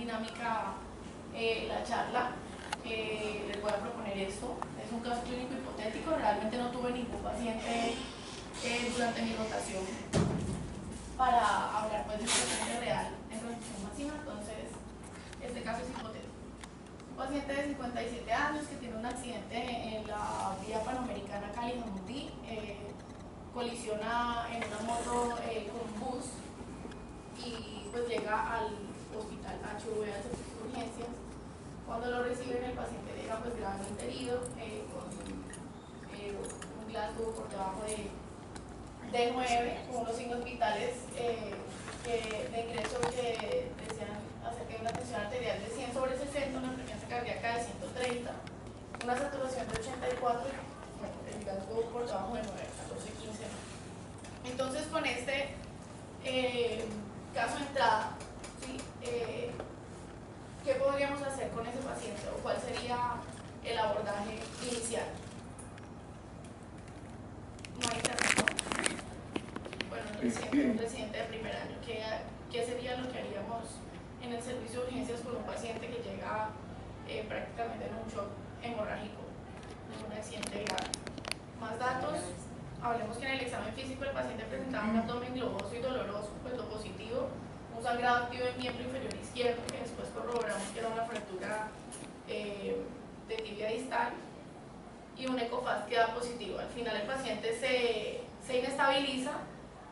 dinámica la charla. Les voy a proponer esto. Es un caso clínico hipotético. Realmente no tuve ningún paciente durante mi rotación para hablar pues, de un paciente real en reducción masiva. Entonces, este caso es hipotético. Un paciente de 57 años que tiene un accidente en la vía panamericana Cali-Jamundí, colisiona en una moto con un bus y pues llega al hospital HV al servicio de urgencias. Cuando lo reciben, el paciente llega pues gravemente herido con un Glasgow por debajo de 9, con unos signos vitales de ingreso que decían acerca de una tensión arterial de 1/60, una frecuencia cardíaca de 130, una saturación de 84, bueno, el Glasgow por debajo de 9, 14, 15. Entonces, con este caso de entrada, ¿sí? ¿Qué podríamos hacer con ese paciente o cuál sería el abordaje inicial? No hay internet. Bueno, un residente de primer año, ¿qué sería lo que haríamos en el servicio de urgencias con un paciente que llega prácticamente en un shock hemorrágico, en un accidente grave? Más datos, hablemos que en el examen físico el paciente presentaba un abdomen globoso y doloroso, pues lo positivo, un sangrado activo en miembro inferior izquierdo, que después corroboramos que era una fractura de tibia distal, y un ecofast que da positivo. Al final el paciente se inestabiliza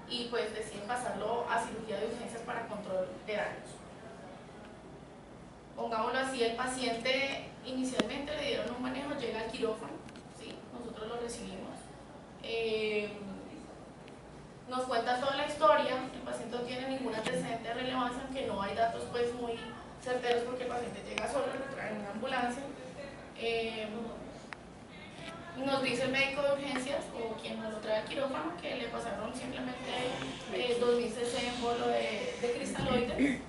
y pues deciden pasarlo a cirugía de urgencias para control de daños. Pongámoslo así, el paciente inicialmente le dieron un manejo, llega al quirófano, ¿sí? Nosotros lo recibimos. Nos cuenta toda la historia, el paciente no tiene ningún antecedente de relevancia, aunque no hay datos pues muy certeros porque el paciente llega solo, lo traen en una ambulancia. Nos dice el médico de urgencias o quien nos lo trae al quirófano que le pasaron simplemente 2000 cc en bolo de cristaloides,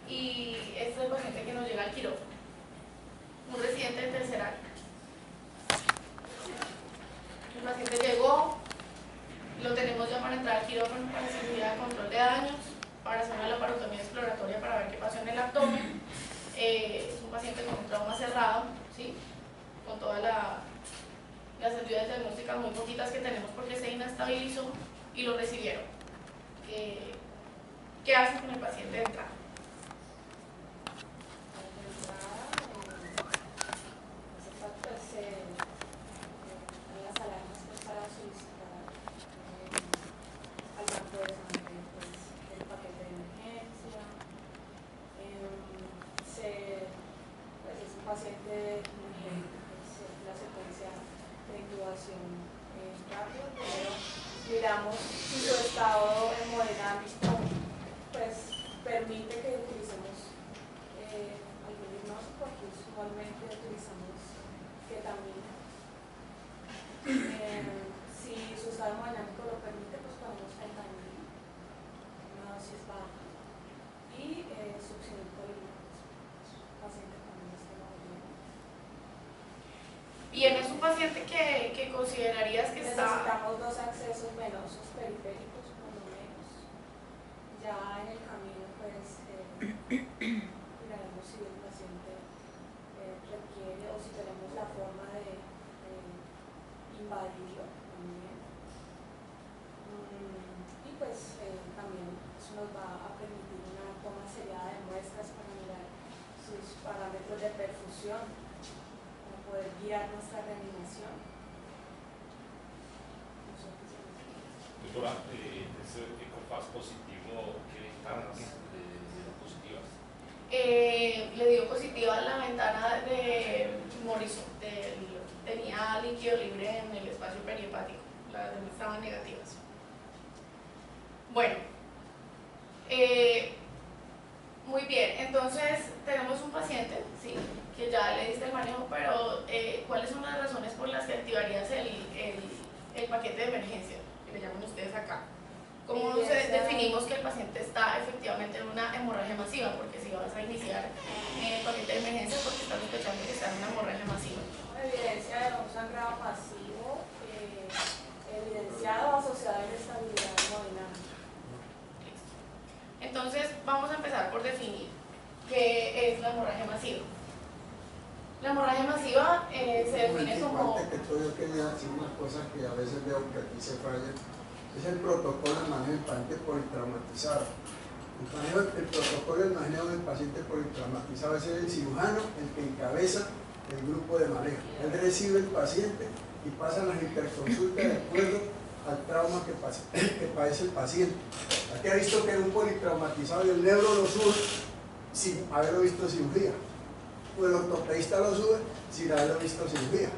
y este es el paciente que nos llega al quirófano, un residente de tercer año. El paciente llegó, lo tenemos ya para entrar al quirófano para cirugía de control de daños, para hacer una laparotomía exploratoria para ver qué pasó en el abdomen. Es un paciente con un trauma cerrado, ¿sí? Con todas las ayudas diagnósticas muy poquitas que tenemos porque se inestabilizó y lo recibieron. ¿Qué hacen con el paciente de entrada? Las alarmas pues, para solicitar al banco de sangre pues, el paquete de emergencia. Pues, es un paciente urgente, pues, la secuencia de intubación rápido, pero miramos si su estado hemodinámico pues, permite que utilicemos algún diagnóstico. Aquí usualmente utilizamos ketamina. Si su estado hemodinámico lo permite, pues ponemos fentanilo, una dosis baja, y succión polimétrica, paciente con este modelo. Bien, es un paciente que considerarías que necesitamos 2 accesos venosos periféricos, por lo menos. Ya en el camino, pues, miraremos si el paciente requiere o si tenemos la forma de invadirlo también. Y pues también eso nos va a permitir una toma seriada de muestras para mirar sus parámetros de perfusión, para poder guiar nuestra reanimación. Doctora, ese ecofast positivo, ¿qué ventanas le dieron positivas? Le dio positiva la ventana de Morrison, tenía líquido libre en el espacio perihepático, las demás estaban negativas. Bueno, muy bien, entonces tenemos un paciente, ¿sí? Que ya le diste el manejo, pero ¿cuáles son las razones por las que activarías el paquete de emergencia, que le llaman ustedes acá? ¿Cómo definimos que el paciente está efectivamente en una hemorragia masiva? Porque si vas a iniciar el paquete de emergencia, porque estás sospechando que está en una hemorragia masiva. Evidencia de un sangrado pasivo, evidenciado o asociado a inestabilidad hemodinámica. Entonces, vamos a empezar por definir qué es una hemorragia masiva? La hemorragia masiva se define como... Antes que todo, yo quería decir una cosa que a veces veo que aquí se falla. Es el protocolo de manejo del paciente politraumatizado. El protocolo de manejo del paciente politraumatizado es el cirujano el que encabeza el grupo de manejo. Él recibe el paciente y pasa las interconsultas de acuerdo al trauma que padece el paciente. Aquí ha visto que es un politraumatizado y el neuro lo sube sin haberlo visto cirugía. O el ortopedista lo sube sin haberlo visto cirugía.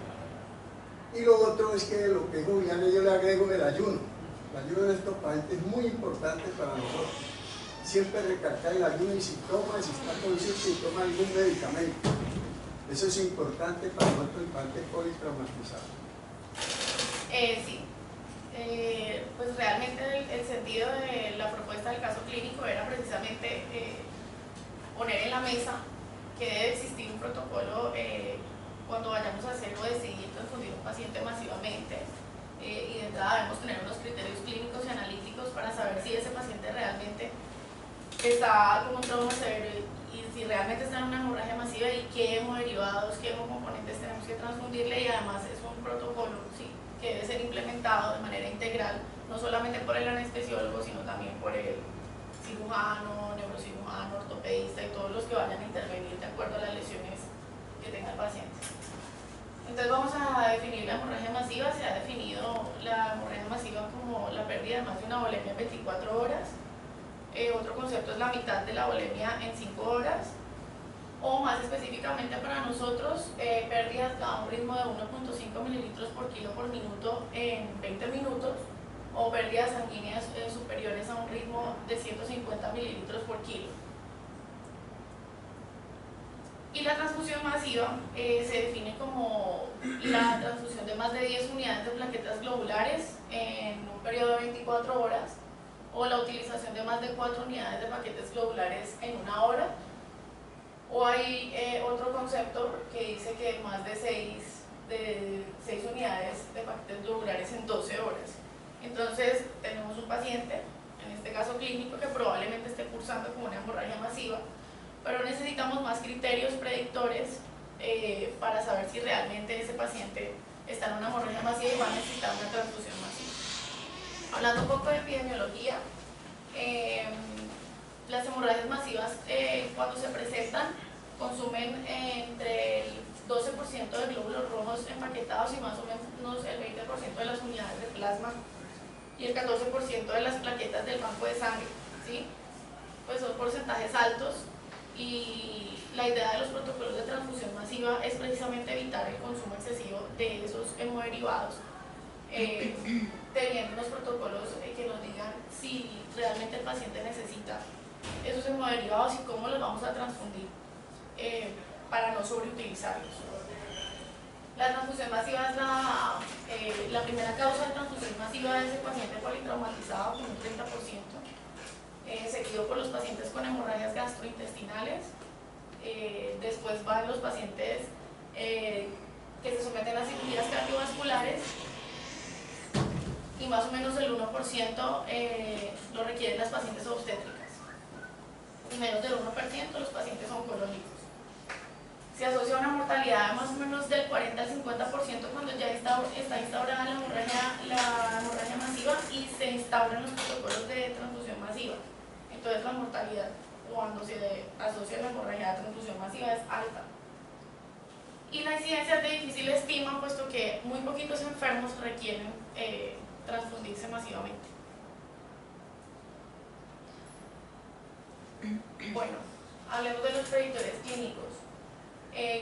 Y lo otro es que lo que dijo Viviana, yo le agrego el ayuno. El ayuno en estos pacientes es muy importante para nosotros. Siempre recalcar el ayuno y si está con si toma algún medicamento. Eso es importante para nosotros, el paciente politraumatizado. Sí. Pues realmente el sentido de la propuesta del caso clínico era precisamente poner en la mesa que debe existir un protocolo cuando vayamos a hacer o decidir transfundir un paciente masivamente, y de entrada debemos tener unos criterios clínicos y analíticos para saber si ese paciente realmente está con un trauma severo y si realmente está en una hemorragia masiva y qué hemoderivados, qué hemocomponentes tenemos que transfundirle, y además es un protocolo, ¿sí?, que debe ser implementado de manera integral, no solamente por el anestesiólogo, sino también por el cirujano, neurocirujano, ortopedista y todos los que vayan a intervenir de acuerdo a las lesiones que tenga el paciente. Entonces vamos a definir la hemorragia masiva. Se ha definido la hemorragia masiva como la pérdida de más de una volemia en 24 horas. Otro concepto es la mitad de la volemia en 5 horas. O más específicamente para nosotros, pérdidas a un ritmo de 1.5 mililitros por kilo por minuto en 20 minutos, o pérdidas sanguíneas superiores a un ritmo de 150 mililitros por kilo. Y la transfusión masiva se define como la transfusión de más de 10 unidades de plaquetas globulares en un periodo de 24 horas, o la utilización de más de 4 unidades de paquetes globulares en 1 hora, o hay otro concepto que dice que más de 6 unidades de paquetes globulares en 12 horas. Entonces tenemos un paciente, en este caso clínico, que probablemente esté cursando con una hemorragia masiva, pero necesitamos más criterios predictores para saber si realmente ese paciente está en una hemorragia masiva y va a necesitar una transfusión masiva. Hablando un poco de epidemiología, las hemorragias masivas cuando se presentan consumen entre el 12% de glóbulos rojos empaquetados y más o menos el 20% de las unidades de plasma y el 14% de las plaquetas del banco de sangre, ¿sí? Pues son porcentajes altos, y la idea de los protocolos de transfusión masiva es precisamente evitar el consumo excesivo de esos hemoderivados, teniendo unos protocolos que nos digan si realmente el paciente necesita esos hemoderivados y cómo los vamos a transfundir para no sobreutilizarlos. La transfusión masiva es la primera causa de transfusión masiva de ese paciente politraumatizado con un 30%, seguido por los pacientes con hemorragias gastrointestinales. Después van los pacientes que se someten a cirugías cardiovasculares, y más o menos el 1% lo requieren las pacientes obstétricas, y menos del 1% los pacientes oncológicos. Se asocia a una mortalidad de más o menos del 40 al 50% cuando ya está instaurada la hemorragia masiva y se instauran los protocolos de transfusión masiva. Entonces la mortalidad cuando se asocia a la hemorragia de transfusión masiva es alta. Y la incidencia es de difícil estima, puesto que muy poquitos enfermos requieren transfundirse masivamente. Bueno, hablemos de los predictores clínicos.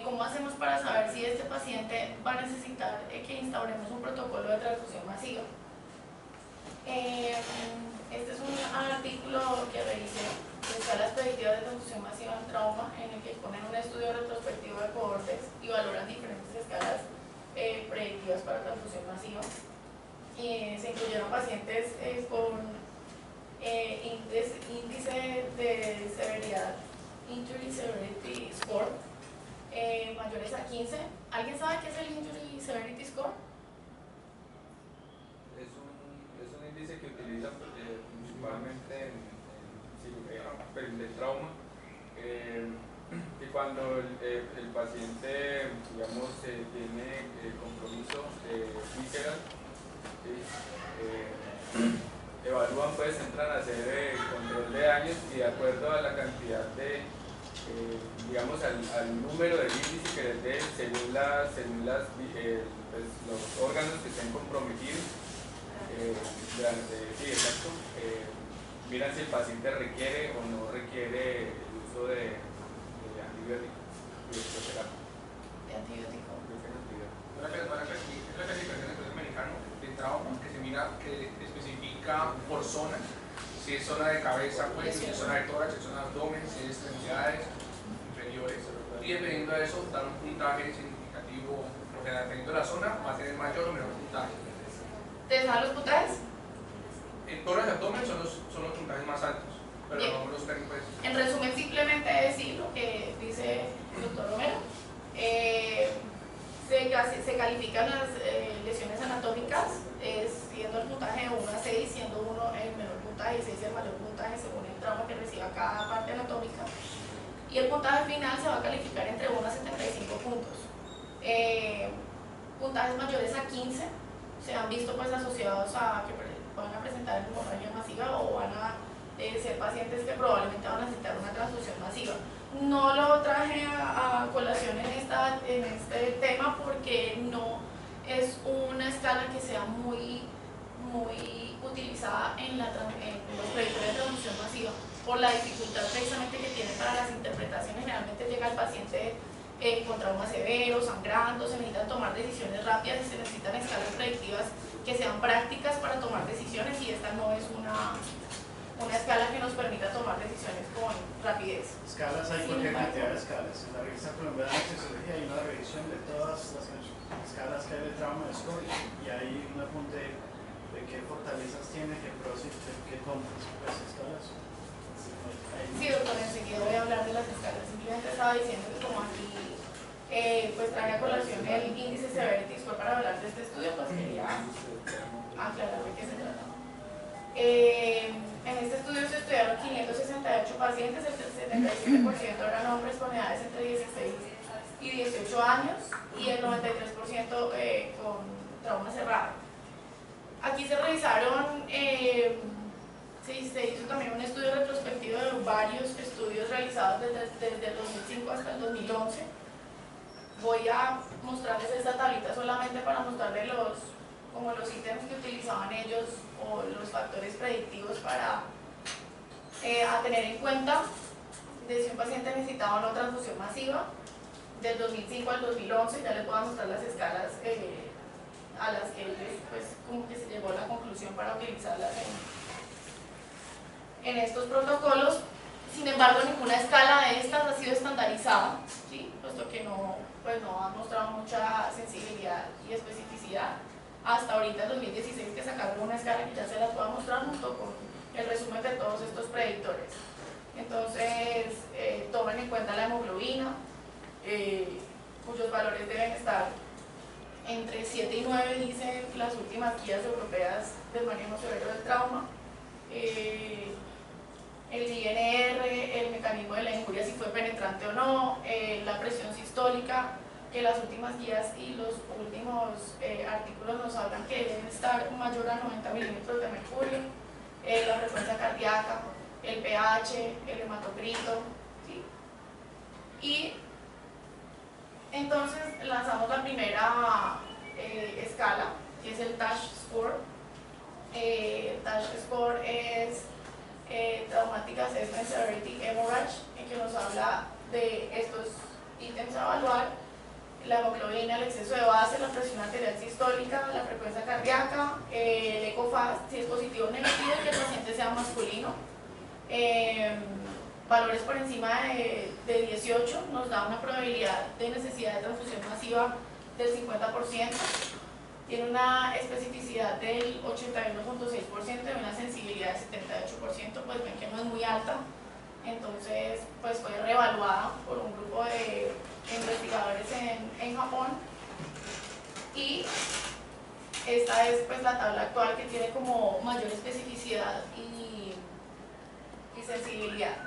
¿Cómo hacemos para saber si este paciente va a necesitar que instauremos un protocolo de transfusión masiva? Este es un artículo que revisé de escalas predictivas de transfusión masiva en trauma, en el que ponen un estudio retrospectivo de cohortes y valoran diferentes escalas predictivas para transfusión masiva. Se incluyeron pacientes con índice de severidad, Injury Severity Score, mayores a 15. ¿Alguien sabe qué es el Injury Severity Score? Es un índice que utilizan principalmente en cirugía de trauma, que cuando el paciente, digamos, tiene el compromiso visceral, evalúan, pues entran a hacer control de daños y de acuerdo a la cantidad de, digamos, al número de índice que les dé según pues, los órganos que estén comprometidos, miran si el paciente requiere o no requiere el uso de antibiótico y de terapia. De antibiótico. Es la clasificación del americano de trauma que se mira, que especifica por zona, si es zona de cabeza, pues, si es zona de tórax, si es zona de abdomen, si es extremidades inferiores, y dependiendo de eso dar un puntaje significativo, porque dependiendo de la zona va a tener mayor o menor puntaje. ¿Te dan los puntajes? En tórax y abdomen son los puntajes más altos, pero Bien. no los tengo, pues. En resumen, simplemente decir lo que dice el doctor Romero. Se califican las lesiones anatómicas siendo el puntaje de 1 a 6, siendo 1 el menor puntaje y 6 el mayor puntaje según el trauma que reciba cada parte anatómica. Y el puntaje final se va a calificar entre 1 a 75 puntos. Puntajes mayores a 15 se han visto pues asociados a que van a presentar hemorragia masiva o van a ser pacientes que probablemente van a necesitar una transfusión masiva. No lo traje a colación en este tema porque no es una escala que sea muy utilizada en los proyectos de transfusión masiva por la dificultad precisamente que tiene para las interpretaciones. Generalmente llega el paciente con trauma severo, sangrando, se necesitan tomar decisiones rápidas y se necesitan escalas predictivas que sean prácticas para tomar decisiones, y esta no es una escala que nos permita tomar decisiones con rapidez. Escalas hay cualquier cantidad de escalas. En la revista colombiana de Anestesiología hay una revisión de todas las escalas que hay de trauma de scoring y hay un apunte de qué fortalezas tiene, qué pros y qué contras. Pues escalas. Sí, doctor, enseguida voy a hablar de las escalas. Simplemente estaba diciendo que como aquí pues traje a colación el índice Severity Score para hablar de este estudio, pues quería aclarar de qué se trata. En este estudio se estudiaron 568 pacientes, el 77% eran hombres con edades entre 16 y 18 años y el 93% con trauma cerrado. Aquí se revisaron, se hizo también un estudio retrospectivo de varios estudios realizados desde el 2005 hasta el 2011. Voy a mostrarles esta tablita solamente para mostrarles los ítems que utilizaban ellos o los factores predictivos para a tener en cuenta de si un paciente necesitaba o no transfusión masiva. Del 2005 al 2011 ya les voy a mostrar las escalas a las que ellos pues como que se llegó a la conclusión para utilizarlas en estos protocolos. Sin embargo, ninguna escala de estas ha sido estandarizada, ¿sí? Puesto que no ha mostrado mucha sensibilidad y especificidad. Hasta ahorita, en 2016, que sacaron una escala que ya se las voy a mostrar junto con el resumen de todos estos predictores. Entonces, tomen en cuenta la hemoglobina, cuyos valores deben estar entre 7 y 9, dicen las últimas guías europeas del manejo severo del trauma. El INR, el mecanismo de la injuria, si fue penetrante o no, la presión sistólica, que las últimas guías y los últimos artículos nos hablan que deben estar mayor a 90 milímetros de mercurio, la frecuencia cardíaca, el pH, el hematocrito, ¿sí? Y entonces lanzamos la primera escala, que es el TASH Score. El TASH Score es Traumatic Assessment Severity Hemorrhage, en que nos habla de estos ítems a evaluar: la hemoglobina, el exceso de base, la presión arterial sistólica, la frecuencia cardíaca, el ECOFAST, si es positivo o negativo, y que el paciente sea masculino. Valores por encima de 18 nos da una probabilidad de necesidad de transfusión masiva del 50%. Tiene una especificidad del 81.6% y una sensibilidad del 78%, pues ven que no es muy alta. Entonces, pues fue reevaluada por un grupo de investigadores en Japón, y esta es pues la tabla actual que tiene como mayor especificidad y sensibilidad.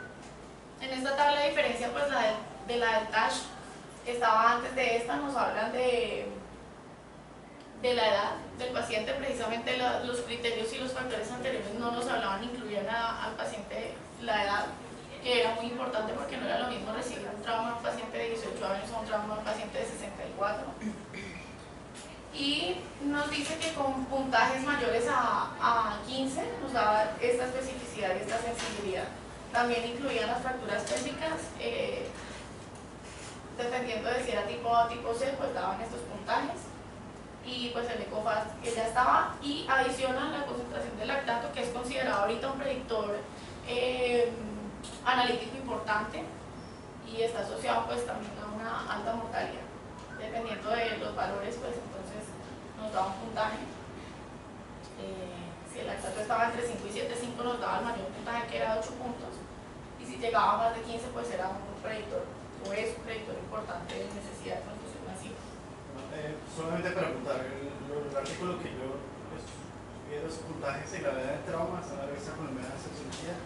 En esta tabla diferencia pues la la del TASH estaba antes de esta, nos hablan de la edad del paciente. Precisamente los criterios y los factores anteriores no nos hablaban, incluían al paciente la edad, que era muy importante porque no era lo mismo recibir un trauma de un paciente de 18 años o un trauma de un paciente de 64. Y nos dice que con puntajes mayores a 15 nos daba esta especificidad y esta sensibilidad. También incluían las fracturas pélvicas, dependiendo de si era tipo A o tipo C, pues daban estos puntajes. Y pues el ECOFAST que ya estaba, y adicional la concentración de lactato, que es considerado ahorita un predictor analítico importante y está asociado pues también a una alta mortalidad. Dependiendo de los valores, pues entonces nos daba un puntaje. Si el lactato estaba entre 5 y 7,5 nos daba el mayor puntaje, que era 8 puntos, y si llegaba a más de 15 pues era un predictor, o es un predictor importante de necesidad de transfusión masiva. Solamente para apuntar, el artículo que yo vi los puntajes y la gravedad de traumas en la revista colombiana de sexología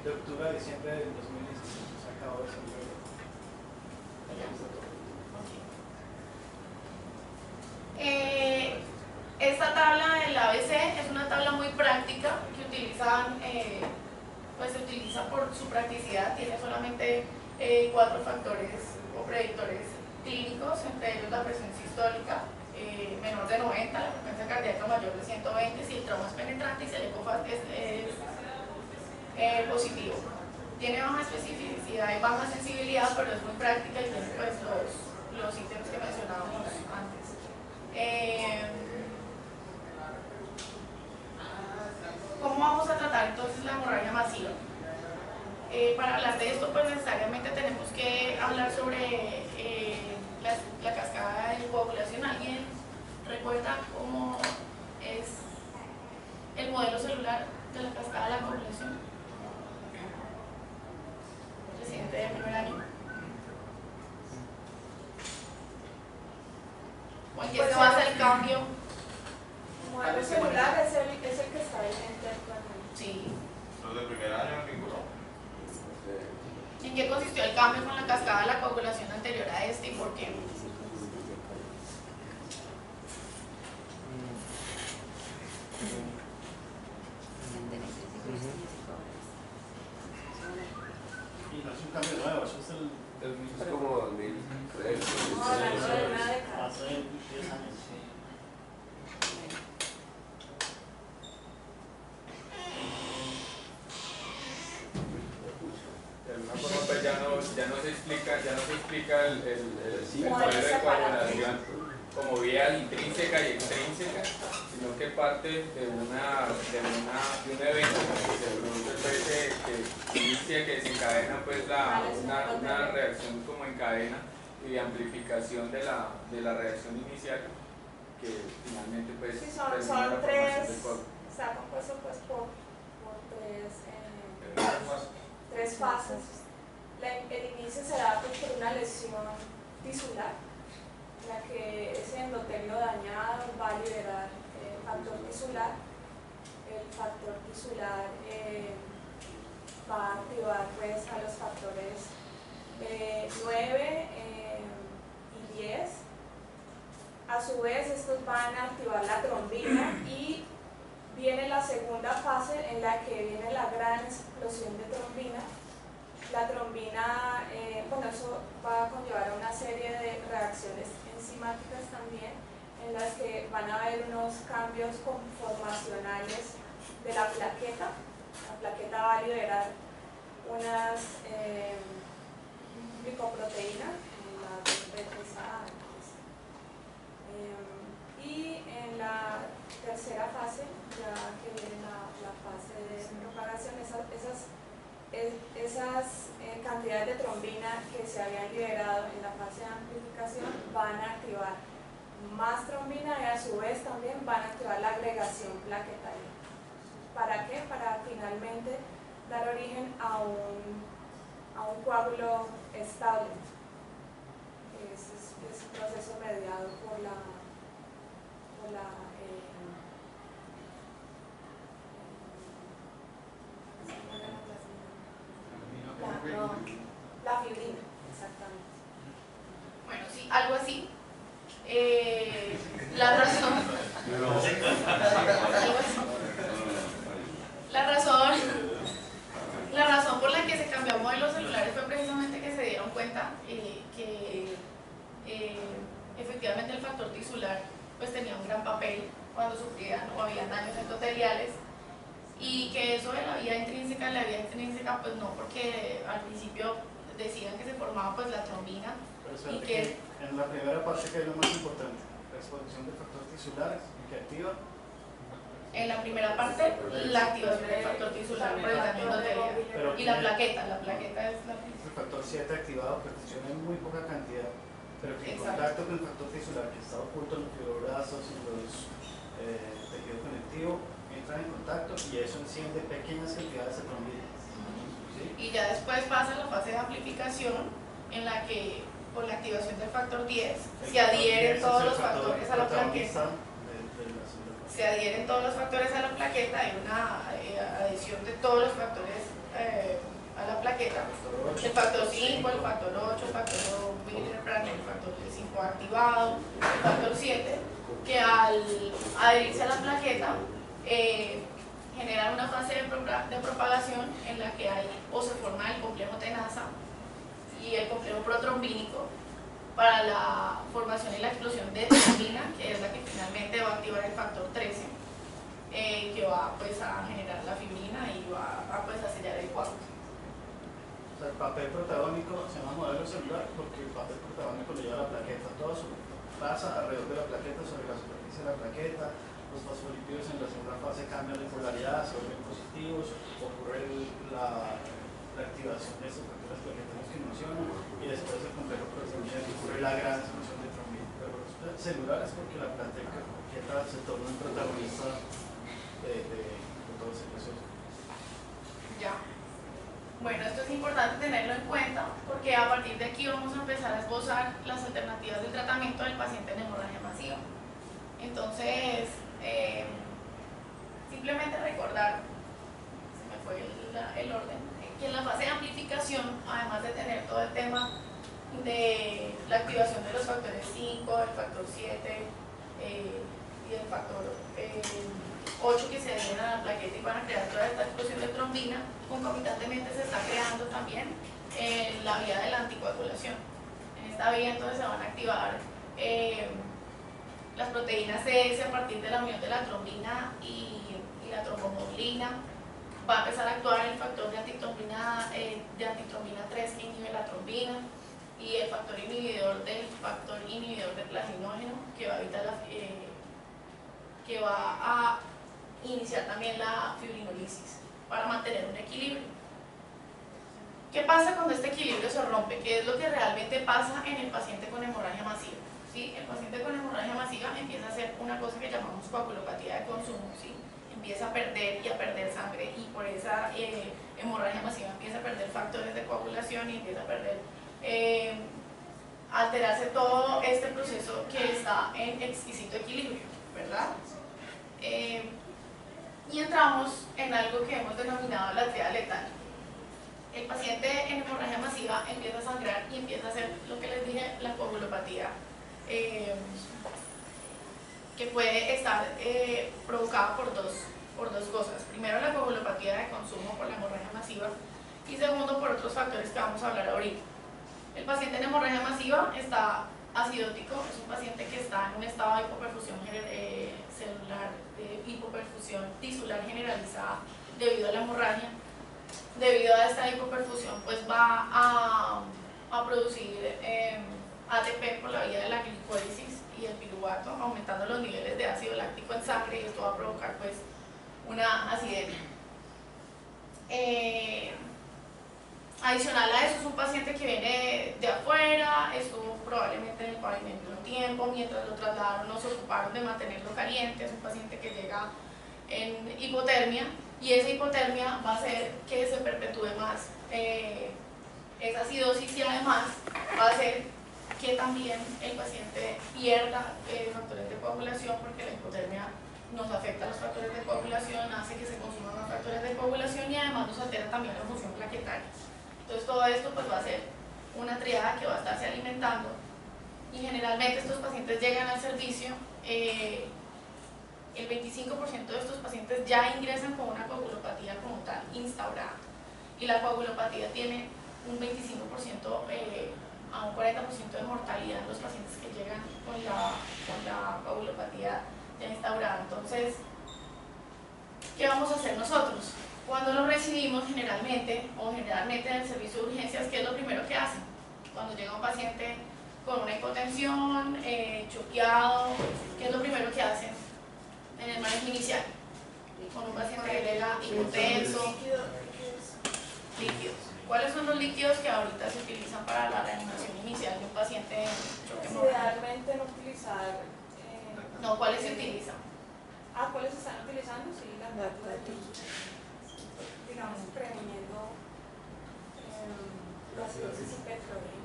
de octubre a diciembre del 2016, se acabó de salir. Esta tabla del ABC es una tabla muy práctica que utilizan, pues se utiliza por su practicidad. Tiene solamente 4 factores o predictores clínicos, entre ellos la presión sistólica menor de 90, la frecuencia cardíaca mayor de 120, si el trauma es penetrante y si el ECOFAST es positivo. Tiene baja especificidad y baja sensibilidad, pero es muy práctica y tiene pues los ítems que mencionábamos antes. ¿Cómo vamos a tratar entonces la hemorragia masiva? Para hablar de esto, pues necesariamente tenemos que hablar sobre la cascada de coagulación. ¿Alguien recuerda cómo es el modelo celular de la cascada de la coagulación? Presidente de primer año. ¿O en qué se basa el cambio? El modelo celular es el que está vigente actualmente. Sí. Los de primer año, ninguno. ¿En qué consistió el cambio con la cascada de la coagulación anterior a este y por qué? Y no es un cambio nuevo, eso es Es como 2003. No, hablando de una década. hace 10 años. De alguna forma pues ya no se explica el modelo de coagulación como vía intrínseca y extrínseca, sino que parte de un evento que se produce pues, que inicia, que desencadena pues una reacción como en cadena y de amplificación de la reacción inicial, que finalmente pues Sí, termina la son formación tres, del coágulo. está compuesto pues por tres fases. El inicio se da pues, por una lesión tisular, en la que ese endotelio dañado va a liberar factor tisular. El factor tisular va a activar pues, a los factores 9 y 10. A su vez, estos van a activar la trombina y viene la segunda fase en la que viene la gran explosión de trombina. La trombina, bueno, eso va a conllevar a una serie de reacciones enzimáticas también, en las que van a haber unos cambios conformacionales de la plaqueta. La plaqueta va a liberar unas glicoproteínas, la B3A. Y en la tercera fase, ya que viene la fase de propagación, esas cantidades de trombina que se habían liberado en la fase de amplificación van a activar más trombina y a su vez también van a activar la agregación plaquetaria. ¿Para qué? Para finalmente dar origen a un coágulo estable. Es un proceso mediado por la fibrina, exactamente. algo así. La razón, la razón por la que se cambió a modelos celulares fue precisamente que se dieron cuenta que efectivamente el factor tisular pues tenía un gran papel cuando sufrían o habían daños endoteliales, y que eso de la vía intrínseca, pues no, porque al principio decían que se formaba pues la trombina. Pero y que en la primera parte, ¿qué es lo más importante? La exposición del factor tisular, que activa. En la primera parte, la activación del factor tisular por el daño endotelial. Y la plaqueta es la El factor 7 activado que funciona en muy poca cantidad, pero que en Exacto. contacto con el factor tisular que está oculto en los fibroblastos y los tejido conectivo, entra en contacto y eso enciende pequeñas cantidades de trombina. ¿Sí? Y ya después pasa la fase de amplificación, en la que por la activación del factor 10 se adhieren todos los factores a la plaqueta. Se adhieren todos los factores a la plaqueta, hay una adhesión de todos los factores a la plaqueta. El factor 5, el factor 8, el factor Willebrand, el factor 5 activado, el factor 7, que al adherirse a la plaqueta generan una fase de propagación en la que hay o se forma el complejo tenaza y el complejo protrombínico para la formación y la explosión de trombina, que es la que finalmente va a activar el factor 13, que va pues a generar la fibrina y va a pues a sellar el coágulo. O sea, el papel protagónico se llama modelo celular porque el papel protagónico lo lleva la plaqueta, todo pasa alrededor de la plaqueta, sobre la superficie de la plaqueta. Los fosfolípidos en la segunda fase cambian de polaridad, se vuelven positivos, ocurre la activación de estos factores plaqueteros que menciono, y después el complejo protrombina que ocurre la gran explosión de trombina. Pero celular es porque la plaqueta se torna un protagonista de todo ese proceso. Ya. Bueno, esto es importante tenerlo en cuenta porque a partir de aquí vamos a empezar a esbozar las alternativas de tratamiento del paciente en hemorragia masiva. Entonces, simplemente recordar, se me fue el orden, que en la fase de amplificación, además de tener todo el tema de la activación de los factores 5, del factor 7 y del factor 8 que se adhieren a la plaqueta y van a crear toda esta explosión de trombina, concomitantemente se está creando también la vía de la anticoagulación. En esta vía entonces se van a activar las proteínas CS a partir de la unión de la trombina y la tromboglobulina. Va a empezar a actuar el factor de antitrombina 3 que inhibe la trombina, y el factor inhibidor del plaginógeno que va a evitar que va a iniciar también la fibrinolisis para mantener un equilibrio. ¿Qué pasa cuando este equilibrio se rompe? ¿Qué es lo que realmente pasa en el paciente con hemorragia masiva? ¿Sí? El paciente con hemorragia masiva empieza a hacer una cosa que llamamos coagulopatía de consumo, ¿sí? Empieza a perder y a perder sangre, y por esa hemorragia masiva empieza a perder factores de coagulación y empieza a perder, alterarse todo este proceso que está en exquisito equilibrio, ¿verdad? Y entramos en algo que hemos denominado la triada letal. El paciente en hemorragia masiva empieza a sangrar y empieza a hacer lo que les dije, la coagulopatía, que puede estar provocada por dos cosas. Primero, la coagulopatía de consumo por la hemorragia masiva, y segundo, por otros factores que vamos a hablar ahorita. El paciente en hemorragia masiva está acidótico, es un paciente que está en un estado de hipoperfusión celular, de hipoperfusión tisular generalizada debido a la hemorragia. Debido a esta hipoperfusión, pues va a producir ATP por la vía de la glicólisis y el piruvato, aumentando los niveles de ácido láctico en sangre, y esto va a provocar pues una acidemia. Adicional a eso, es un paciente que viene de afuera, estuvo probablemente en el pavimento un tiempo, mientras lo trasladaron nos ocuparon de mantenerlo caliente, es un paciente que llega en hipotermia, y esa hipotermia va a hacer que se perpetúe más esa acidosis, y además va a hacer que también el paciente pierda factores de coagulación, porque la hipotermia nos afecta a los factores de coagulación, hace que se consuman más factores de coagulación y además nos altera también la función plaquetaria. Entonces todo esto pues va a ser una triada que va a estarse alimentando y generalmente estos pacientes llegan al servicio, el 25% de estos pacientes ya ingresan con una coagulopatía como tal instaurada, y la coagulopatía tiene un 25% a un 40% de mortalidad en los pacientes que llegan con la coagulopatía ya instaurada. Entonces, ¿qué vamos a hacer nosotros? Cuando lo recibimos generalmente en el servicio de urgencias, ¿qué es lo primero que hacen? Cuando llega un paciente con una hipotensión, choqueado, ¿qué es lo primero que hacen en el manejo inicial? Con un paciente que llega hipotenso, líquidos. ¿Cuáles son los líquidos que ahorita se utilizan para la reanimación inicial de un paciente en choque moral? Idealmente no utilizar... No, ¿cuáles se utilizan? ¿Cuáles están utilizando? Sí, la digamos, previniendo la acidosis hiperclorina.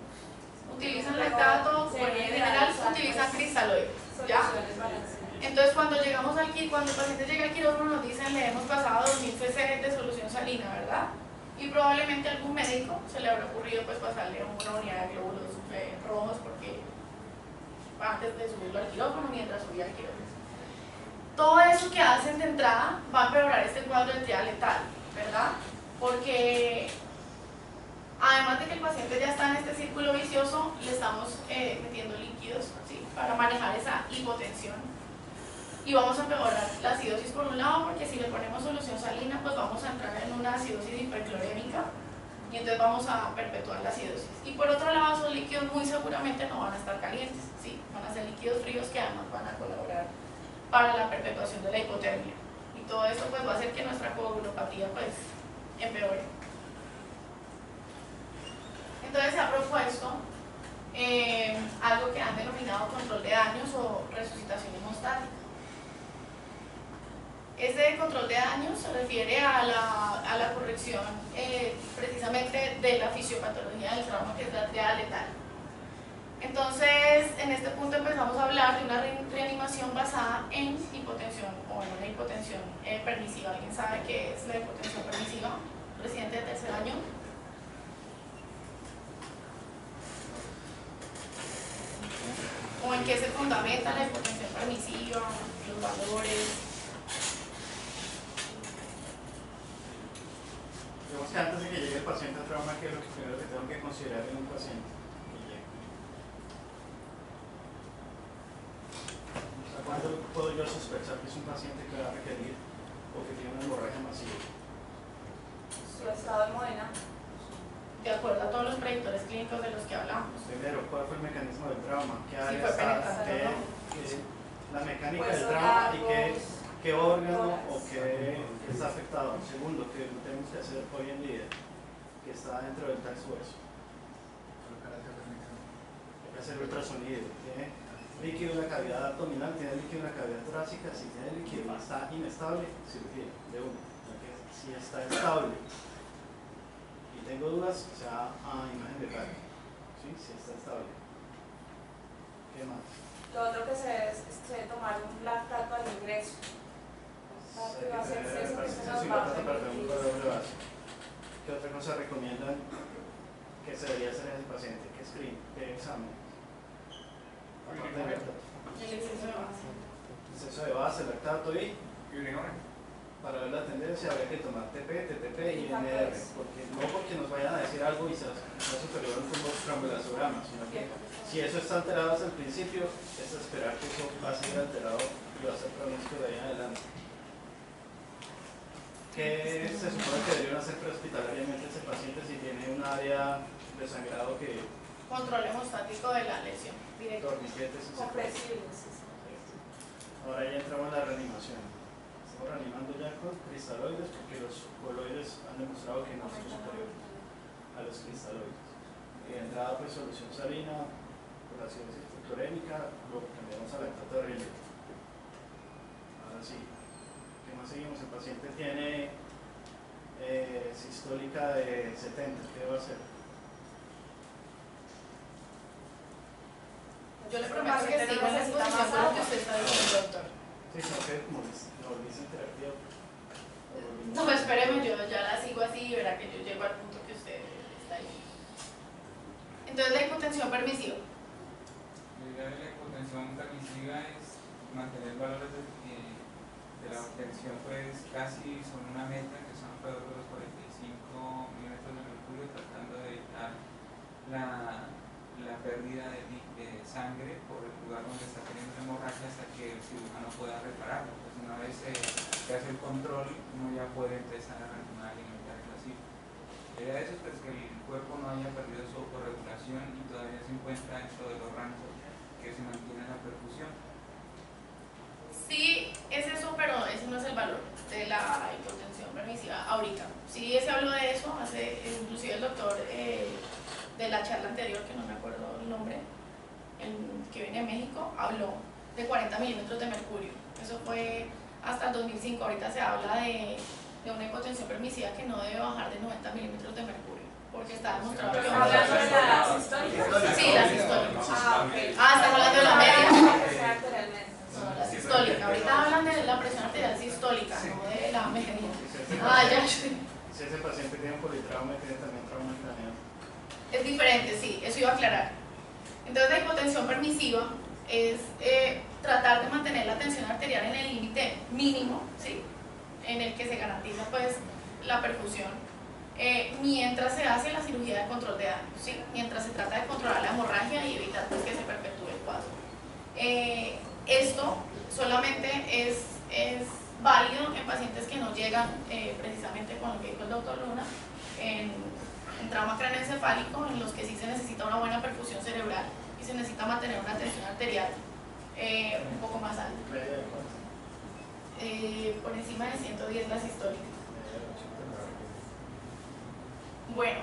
Utilizan lactato, bueno, en general utilizan cristaloides, ¿ya? Entonces cuando llegamos aquí, cuando el paciente llega al quirófano nos dicen le hemos pasado 2000 cc de solución salina, ¿verdad? Y probablemente a algún médico se le habrá ocurrido pues pasarle una unidad de glóbulos rojos porque antes de subirlo al quirófano, mientras subía al quirófano. Todo eso que hacen de entrada va a empeorar este cuadro de triada letal, ¿verdad? Porque además de que el paciente ya está en este círculo vicioso, le estamos metiendo líquidos, ¿sí?, para manejar esa hipotensión. Y vamos a empeorar la acidosis por un lado, porque si le ponemos solución salina, pues vamos a entrar en una acidosis hiperclorémica y entonces vamos a perpetuar la acidosis. Y por otro lado, esos líquidos muy seguramente no van a estar calientes, ¿sí?, van a ser líquidos fríos que además van a colaborar para la perpetuación de la hipotermia. Y todo esto pues va a hacer que nuestra coagulopatía pues empeore. Entonces se ha propuesto algo que han denominado control de daños o resucitación hemostática. Este control de daños se refiere a la corrección precisamente de la fisiopatología del trauma, que es la triada letal. Entonces, en este punto empezamos a hablar de una reanimación basada en hipotensión, o en una hipotensión permisiva. ¿Alguien sabe qué es la hipotensión permisiva? Residente de tercer año. ¿O en qué se fundamenta la hipotensión permisiva? Los valores. Digamos que antes de que llegue el paciente al trauma, ¿qué es lo primero que tengo que considerar en un paciente que llegue? O sea, ¿cuándo puedo yo sospechar que es un paciente que va a requerir o que tiene una hemorragia masiva? Su estado hemodinamo. De acuerdo a todos los predictores clínicos de los que hablamos. Primero, ¿cuál fue el mecanismo del trauma? ¿Qué Sí, área fue está? La mecánica del trauma y qué órgano o qué está afectado. Segundo, que tenemos que hacer hoy en día, que está dentro del tax hueso. Hay que hacer ultrasonido. Tiene líquido en la cavidad abdominal, tiene líquido en la cavidad torácica. Si tiene líquido y está inestable, cirugía de uno. Si está estable y tengo dudas, o sea, imagen de carga. ¿Sí? Si está estable. ¿Qué más? Lo otro que se debe tomar un lactato al ingreso. ¿Qué otra cosa recomiendan que se debería hacer en el paciente? ¿Qué screen? ¿Qué examen? Aparte del lactato. El exceso de base. Exceso de base, lactato y urinol. para ver la tendencia habría que tomar TP, TTP y NR, no porque nos vayan a decir algo y sea superior al tromboelastograma, sino que si eso está alterado desde el principio, es esperar que eso va a seguir alterado y va a ser pronóstico de ahí en adelante. ¿Qué se supone que deberían hacer prehospitalariamente ese paciente si tiene un área de sangrado que... Control hemostático de la lesión. Directo. Torniquetes y compresibles. Ahora ya entramos en la reanimación. Estamos reanimando ya con cristaloides porque los coloides han demostrado que no son superiores a los cristaloides. Y de entrada pues solución salina, por la acidosis clorémica, lo cambiamos a lactato de rilete. Ahora sí. ¿Qué más seguimos? El paciente tiene sistólica de 70, ¿qué debo hacer? Yo le prometo que sigo en la exposición por lo que usted está diciendo, doctor. Sí, no, que como lo dicen terapia. No, espéreme, yo ya la sigo así y verá que yo llego al punto que usted está ahí. Entonces, la hipotensión permisiva. hipotensión permisiva es mantener valores de la tensión pues casi sobre una meta que son alrededor de los 45 milímetros de mercurio, tratando de evitar la pérdida de sangre por el lugar donde está teniendo la hemorragia hasta que el cirujano pueda repararlo. Pues una vez se hace el control, uno ya puede empezar a alimentar el vacío. La idea de eso es pues, que el cuerpo no haya perdido su autorregulación y todavía se encuentra dentro de los rangos que se mantiene la perfusión. Sí, es eso, pero ese no es el valor de la hipotensión permisiva ahorita. Sí, se habló de eso, inclusive el doctor de la charla anterior, que no me acuerdo el nombre, que viene de México, habló de 40 milímetros de mercurio. Eso fue hasta el 2005. Ahorita se habla de una hipotensión permisiva que no debe bajar de 90 milímetros de mercurio, porque está demostrado que... ¿Hablando de las históricas? Sí, las históricas. Ok. Estamos hablando de la media. Arterialmente. No, la sistólica. Ahorita hablan de la presión arterial sistólica, no de la media. Ya. Si ese paciente tiene un politrauma, tiene también trauma craneal. Es diferente, sí, eso iba a aclarar. Entonces la hipotensión permisiva es tratar de mantener la tensión arterial en el límite mínimo, ¿sí?, en el que se garantiza pues la perfusión, mientras se hace la cirugía de control de daño, ¿sí?, mientras se trata de controlar la hemorragia y evitar pues, que se perpetúe el cuadro. Esto solamente es válido en pacientes que no llegan precisamente con lo que dijo el doctor Luna, en trauma craneoencefálico, en los que sí se necesita una buena perfusión cerebral y se necesita mantener una tensión arterial un poco más alta. Por encima de 110 la sistólica. Bueno.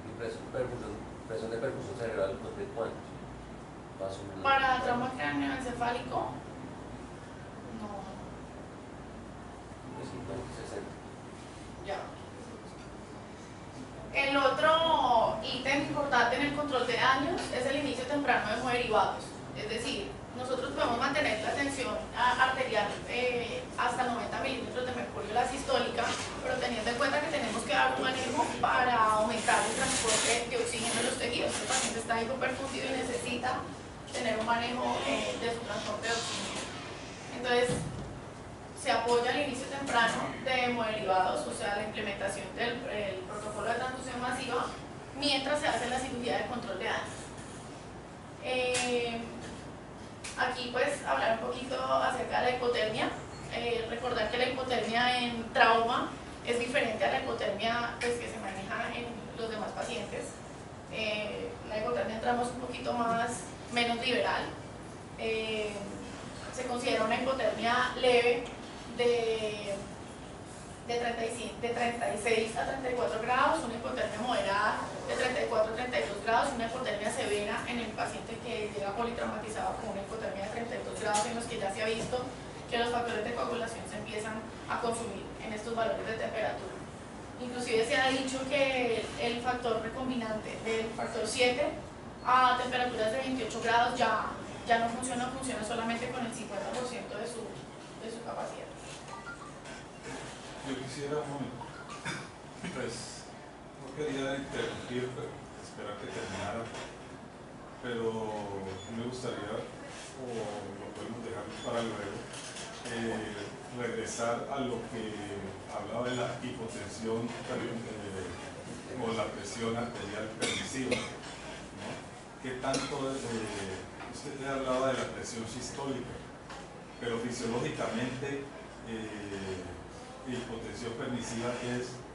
¿Y presión de perfusión cerebral de cuánto? Para trauma craneoencefálico, no. De 50, 60. Ya. El otro ítem importante en el control de daños es el inicio temprano de hemoderivados. Es decir, nosotros podemos mantener la tensión arterial hasta 90 milímetros de mercurio la sistólica, pero teniendo en cuenta que tenemos que dar un manejo para aumentar el transporte de oxígeno en los tejidos. El paciente está hipoperfundido y necesita tener un manejo de su transporte de oxígeno. Entonces, se apoya el inicio temprano de hemoderivados, o sea, la implementación del protocolo de transfusión masiva, mientras se hace la cirugía de control de daños. Aquí pues hablar un poquito acerca de la hipotermia. Recordar que la hipotermia en trauma es diferente a la hipotermia pues, que se maneja en los demás pacientes. La hipotermia en trauma es un poquito menos liberal. Se considera una hipotermia leve de 36 a 34 grados, una hipotermia moderada de 34 a 32 grados, una hipotermia severa en el paciente que llega politraumatizado con una hipotermia de 32 grados, en los que ya se ha visto que los factores de coagulación se empiezan a consumir en estos valores de temperatura. Inclusive se ha dicho que el factor recombinante del factor 7 a temperaturas de 28 grados ya no funciona solamente con el 50% de su capacidad. Yo quisiera un momento, pues no quería interrumpir, pero esperar que terminara, pero me gustaría, o lo podemos dejar para luego, regresar a lo que hablaba de la hipotensión o la presión arterial permisiva, ¿no? ¿Qué tanto usted hablaba de la presión sistólica, pero fisiológicamente hipotensión permisiva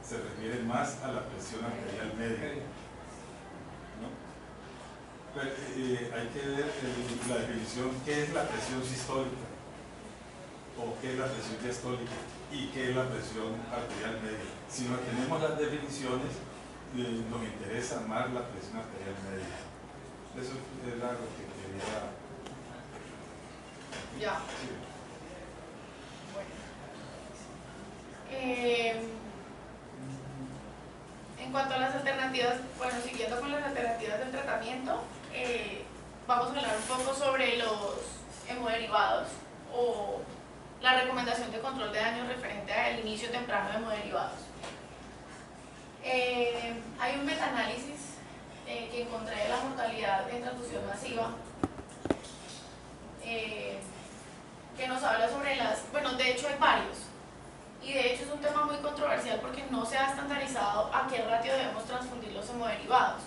se refiere más a la presión arterial media, ¿no? Pero, hay que ver la definición, qué es la presión sistólica o qué es la presión diastólica y qué es la presión arterial media. Si no tenemos las definiciones, nos interesa más la presión arterial media. Eso era lo que quería. Ya. Sí. En cuanto a las alternativas, bueno, siguiendo con las alternativas del tratamiento, vamos a hablar un poco sobre los hemoderivados o la recomendación de control de daño referente al inicio temprano de hemoderivados. Hay un metaanálisis que encontré de la mortalidad en transfusión masiva que nos habla sobre bueno, de hecho hay varios, y de hecho es un tema muy controversial porque no se ha estandarizado a qué ratio debemos transfundir los hemoderivados.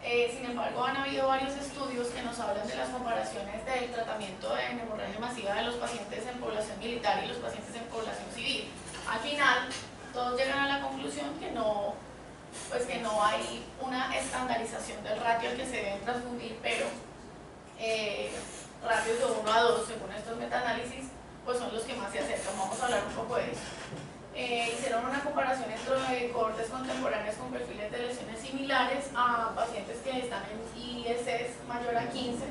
Sin embargo, han habido varios estudios que nos hablan de las comparaciones del tratamiento de hemorragia masiva de los pacientes en población militar y los pacientes en población civil. Al final, todos llegan a la conclusión que no hay una estandarización del ratio al que se deben transfundir, pero ratios de 1 a 2, según estos metaanálisis, pues son los que más se acercan. Vamos a hablar un poco de eso. Hicieron una comparación entre cohortes contemporáneas con perfiles de lesiones similares a pacientes que están en ISS mayor a 15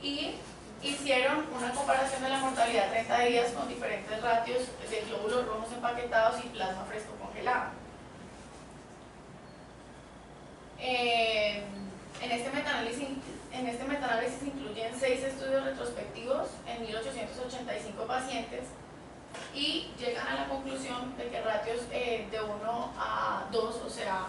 y hicieron una comparación de la mortalidad a 30 días con diferentes ratios de glóbulos rojos empaquetados y plasma fresco congelado. En este metaanálisis incluyen 6 estudios retrospectivos en 1885 pacientes y llegan a la conclusión de que ratios de 1 a 2, o sea,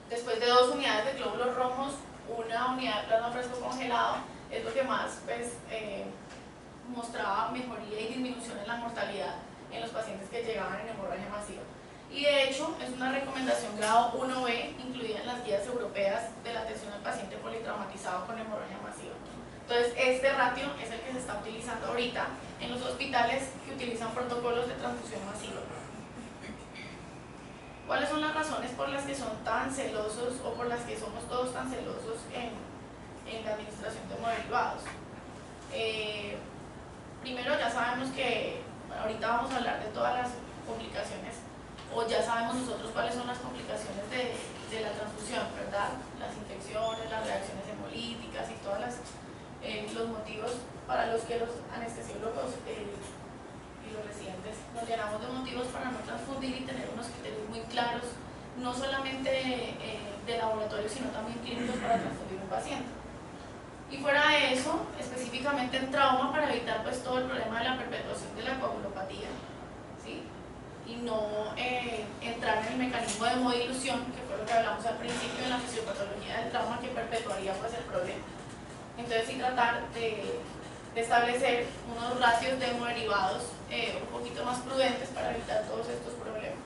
después de 2 unidades de glóbulos rojos, 1 unidad de plasma fresco congelado, es lo que más pues, mostraba mejoría y disminución en la mortalidad en los pacientes que llegaban en hemorragia masiva. Y de hecho es una recomendación grado 1B incluida en las guías europeas de la atención al paciente politraumatizado con hemorragia masiva. Entonces este ratio es el que se está utilizando ahorita en los hospitales que utilizan protocolos de transfusión masiva. ¿Cuáles son las razones por las que son tan celosos o por las que somos todos tan celosos en la administración de hemoderivados? Primero, ya sabemos que ahorita vamos a hablar de todas las complicaciones, o ya sabemos nosotros cuáles son las complicaciones de la transfusión, ¿verdad? Las infecciones, las reacciones hemolíticas y todos los motivos para los que los anestesiólogos y los residentes nos llenamos de motivos para no transfundir y tener unos criterios muy claros, no solamente de laboratorio, sino también clínicos para transfundir un paciente. Y fuera de eso, específicamente en trauma, para evitar pues todo el problema de la perpetuación de la coagulopatía, ¿sí? Y no entrar en el mecanismo de hemodilución, que fue lo que hablamos al principio en la fisiopatología del trauma, que perpetuaría pues el problema. Entonces sí tratar de establecer unos ratios de hemoderivados un poquito más prudentes para evitar todos estos problemas.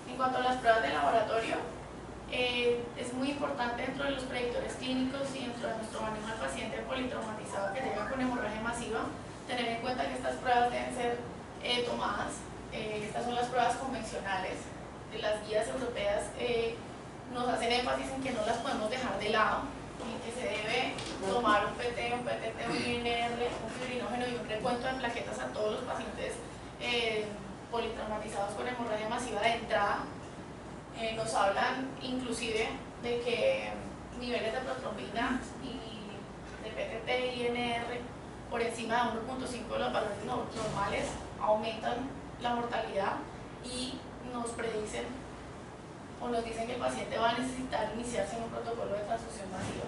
En cuanto a las pruebas de laboratorio, es muy importante dentro de los predictores clínicos y dentro de nuestro manejo al paciente politraumatizado que llega con hemorragia masiva, tener en cuenta que estas pruebas deben ser tomadas. Estas son las pruebas convencionales de las guías europeas. Nos hacen énfasis en que no las podemos dejar de lado y que se debe tomar un PT, un PTT, un INR, un fibrinógeno y un recuento de plaquetas a todos los pacientes politraumatizados con hemorragia masiva de entrada. Nos hablan inclusive de que niveles de protrombina y de PTT y INR por encima de 1.5 de los valores normales aumentan la mortalidad y nos predicen o nos dicen que el paciente va a necesitar iniciarse en un protocolo de transfusión masiva.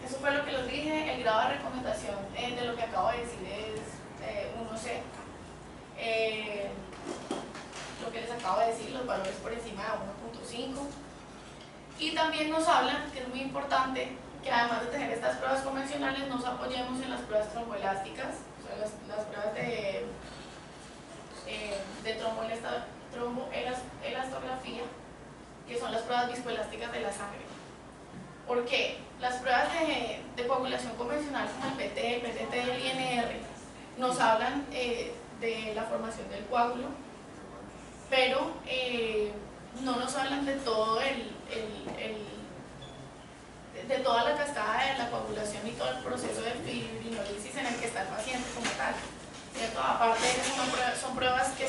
Eso fue lo que les dije. El grado de recomendación de lo que acabo de decir es 1C. Lo que les acabo de decir, los valores por encima de 1.5. Y también nos hablan, que es muy importante, que además de tener estas pruebas convencionales, nos apoyemos en las pruebas tromboelásticas, o sea, las pruebas de tromboelastografía, que son las pruebas viscoelásticas de la sangre. Porque las pruebas de coagulación convencional como el PT, el PTT y el INR nos hablan de la formación del coágulo, pero no nos hablan de todo de toda la cascada de la coagulación y todo el proceso de fibrinolisis en el que está el paciente como tal, ¿cierto? Aparte de eso, son pruebas que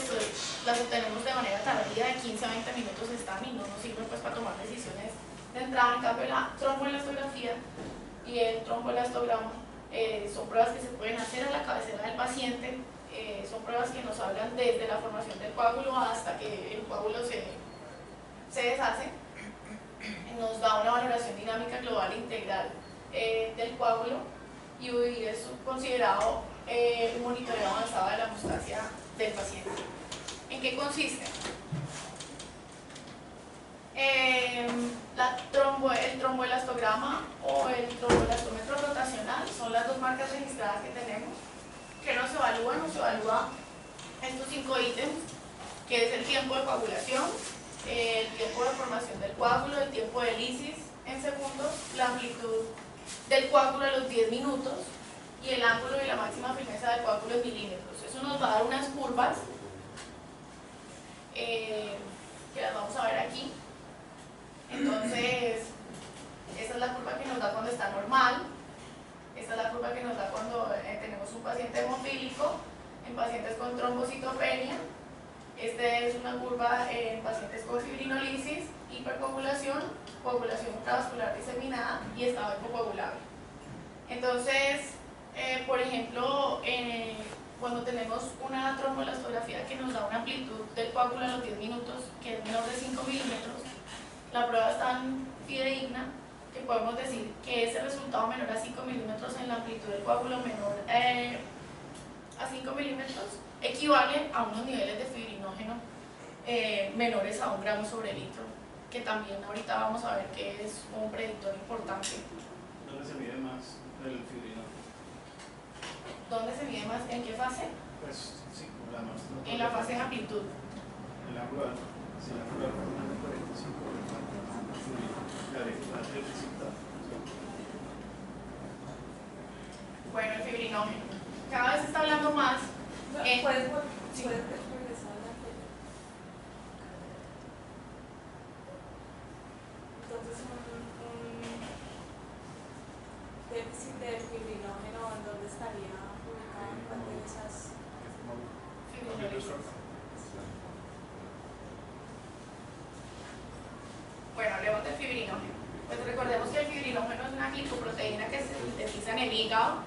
las obtenemos de manera tardía, de 15 a 20 minutos están y no nos sirven pues para tomar decisiones de entrada. En cambio, la tromboelastografía y el tromboelastograma son pruebas que se pueden hacer a la cabecera del paciente. Son pruebas que nos hablan desde la formación del coágulo hasta que el coágulo se deshace. Nos da una valoración dinámica global e integral del coágulo y es considerado un monitoreo avanzado de la hemostasia del paciente. ¿En qué consiste? El tromboelastograma o el tromboelastómetro rotacional son las dos marcas registradas que tenemos. ¿Qué nos evalúa? Nos evalúa estos 5 ítems, que es el tiempo de coagulación, el tiempo de formación del coágulo, el tiempo de lisis en segundos, la amplitud del coágulo a los 10 minutos y el ángulo y la máxima firmeza del coágulo en milímetros. Eso nos va a dar unas curvas que las vamos a ver aquí. Entonces, esta es la curva que nos da cuando está normal, esta es la curva que nos da cuando tenemos un paciente hemofílico en pacientes con trombocitopenia. Esta es una curva en pacientes con fibrinolisis, hipercoagulación, coagulación intravascular diseminada y estado hipocoagulable. Entonces, por ejemplo, cuando tenemos una tromboelastografía que nos da una amplitud del coágulo a los 10 minutos que es menor de 5 milímetros, la prueba es tan fidedigna que podemos decir que ese resultado menor a 5 milímetros en la amplitud del coágulo menor a 5 milímetros equivale a unos niveles de fibrinógeno menores a 1 gramo sobre litro, que también ahorita vamos a ver que es un predictor importante. ¿Dónde se mide más el fibrinógeno? ¿Dónde se mide más? ¿En qué fase? Pues sí, la más. En la fase de amplitud. El ángulo, si el ángulo de 45, bueno, el fibrinógeno. Cada vez se está hablando más. ¿Puedes regresar a la tele? Entonces, un déficit de fibrinógeno, ¿en dónde estaría ubicado en cuál de esas fibrinolisis? Bueno, hablemos del fibrinógeno. Pues recordemos que el fibrinógeno es una glicoproteína que se sintetiza en el hígado,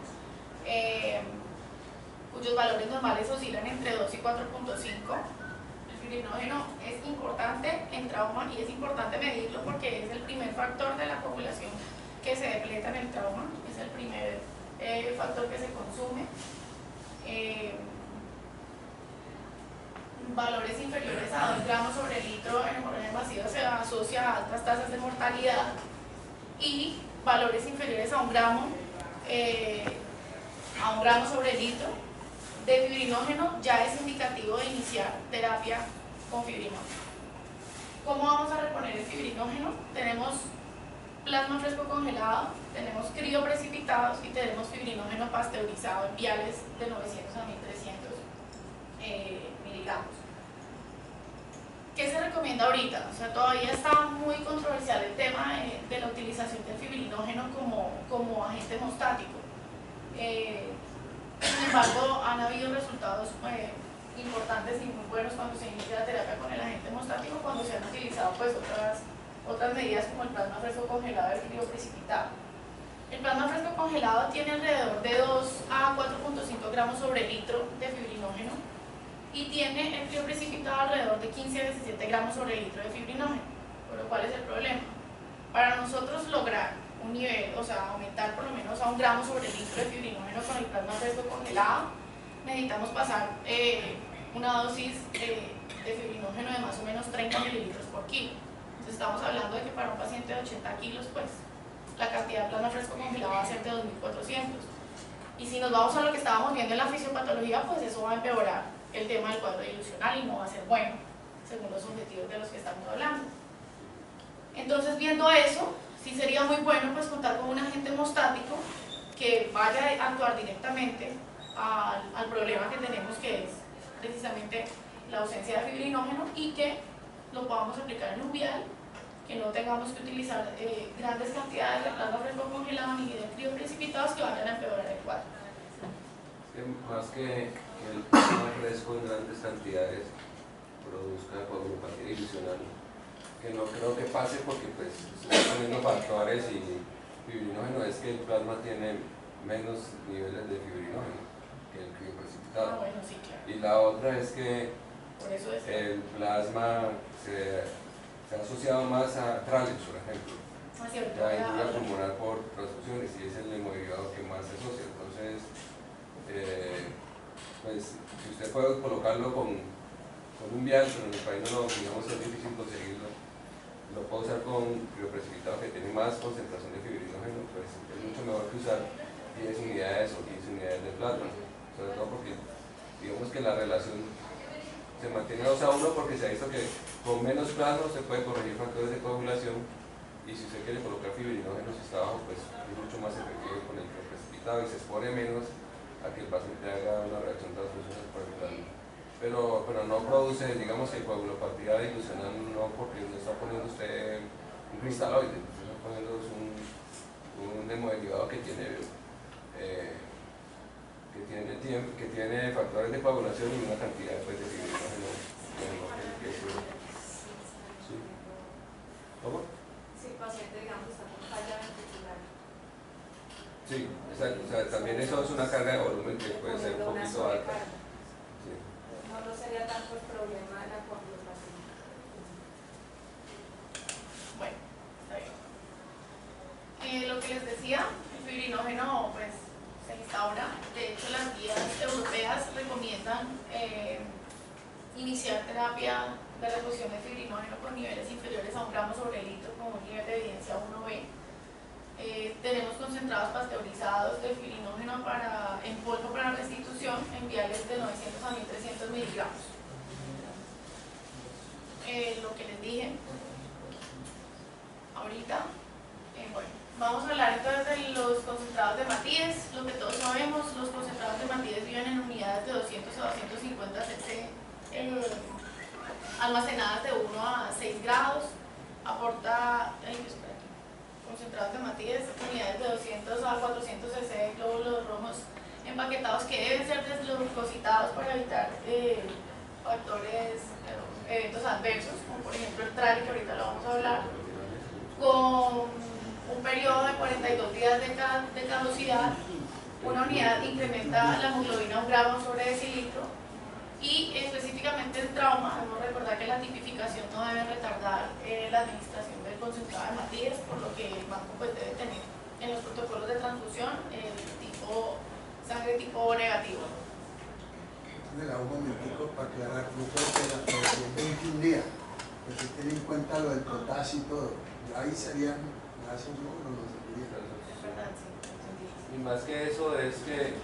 cuyos valores normales oscilan entre 2 y 4.5. El fibrinógeno es importante en trauma y es importante medirlo porque es el primer factor de la coagulación que se depleta en el trauma, es el primer factor que se consume. Valores inferiores a 2 gramos sobre litro en hemorragia masiva se asocia a altas tasas de mortalidad, y valores inferiores a 1 gramo sobre litro de fibrinógeno ya es indicativo de iniciar terapia con fibrinógeno. ¿Cómo vamos a reponer el fibrinógeno? Tenemos plasma fresco congelado, tenemos crioprecipitados y tenemos fibrinógeno pasteurizado en viales de 900 a 1300 miligramos. ¿Qué se recomienda ahorita? O sea, todavía está muy controversial el tema de la utilización del fibrinógeno como agente hemostático. Sin embargo, han habido resultados importantes y muy buenos cuando se inicia la terapia con el agente hemostático, cuando se han utilizado pues otras medidas como el plasma fresco congelado y el crioprecipitado. El plasma fresco congelado tiene alrededor de 2 a 4.5 gramos sobre litro de fibrinógeno y tiene el crioprecipitado alrededor de 15 a 17 gramos sobre litro de fibrinógeno. Por lo cual es el problema. Para nosotros lograr un nivel, o sea, aumentar por lo menos a 1 gramo sobre litro de fibrinógeno con el plasma fresco congelado, necesitamos pasar una dosis de fibrinógeno de más o menos 30 mililitros por kilo. Entonces estamos hablando de que para un paciente de 80 kilos, pues la cantidad de plasma fresco congelado va a ser de 2.400. Y si nos vamos a lo que estábamos viendo en la fisiopatología, pues eso va a empeorar el tema del cuadro dilucional y no va a ser bueno, según los objetivos de los que estamos hablando. Entonces, viendo eso, sí sería muy bueno pues contar con un agente hemostático que vaya a actuar directamente al problema que tenemos, que es precisamente la ausencia de fibrinógeno, y que lo podamos aplicar en un vial, que no tengamos que utilizar grandes cantidades de plasma fresco congelado ni de crioprecipitados que vayan a empeorar el cuadro. Más que el plasma fresco en grandes cantidades produzca coagulopatía dilucional, que no creo que pase porque pues se están poniendo factores, y fibrinógeno es que el plasma tiene menos niveles de fibrinógeno que el crioprecipitado. Bueno, sí, claro. Y la otra es que Por eso es el plasma se ha asociado más a trales, por ejemplo. La injuria pulmonar por transfusiones, y es el hemoderivato que más se asocia. Entonces, pues si usted puede colocarlo con un vial, pero en el país no lo, digamos, es difícil conseguirlo, lo puedo usar con crioprecipitado que tiene más concentración de fibrinógeno, pues es mucho mejor que usar 10 unidades o 15 unidades de plátano, sobre todo porque digamos que la relación se mantiene 2 a 1 porque se ha visto que con menos plátano se puede corregir factores de coagulación, y si usted quiere colocar fibrinógeno si está abajo, pues es mucho más efectivo con el crioprecipitado y se expone menos a que el paciente haga una reacción transfusional por el plátano. Pero no produce, digamos que coagulopatía dilucional, no, porque no está poniendo usted un cristaloide, está poniendo un hemoderivado que tiene factores de coagulación y una cantidad de fibrinógeno. ¿Sí? ¿Cómo? Si el paciente, digamos, está con falla ventricular. Sí, exacto. O sea, también eso es una carga de volumen que puede ser un poquito alta. Sí. No sería tanto el problema de la coagulación. Bueno, está bien. Lo que les decía, el fibrinógeno pues se instaura. De hecho, las guías europeas recomiendan iniciar terapia de reposición de fibrinógeno con niveles inferiores a 1 gramo sobre litro con un nivel de evidencia 1B. Tenemos concentrados pasteurizados de fibrinógeno en polvo para restitución en viales de 900 a 1300 miligramos. Lo que les dije ahorita, bueno, vamos a hablar entonces de los concentrados de Matías. Lo que todos sabemos, los concentrados de Matías viven en unidades de 200 a 250 cc, almacenadas de 1 a 6 grados. Aporta concentrados de Matías, unidades de 200 a 400 cc de glóbulos rojos empaquetados que deben ser desglucositados para evitar eventos adversos, como por ejemplo el TRAL, que ahorita lo vamos a hablar, con un periodo de 42 días de caducidad. Una unidad incrementa la hemoglobina 1 gramo sobre decilitro, y específicamente en trauma debemos recordar que la tipificación no debe retardar la administración del concentrado de Matías, por lo que el banco pues debe tener en los protocolos de transfusión el sangre tipo O negativo. Le hago un momentico para aclarar, no creo que la producción de 21 días, porque tiene en cuenta lo del potasio y todo, ahí serían esos números, no servirían. Y más que eso es que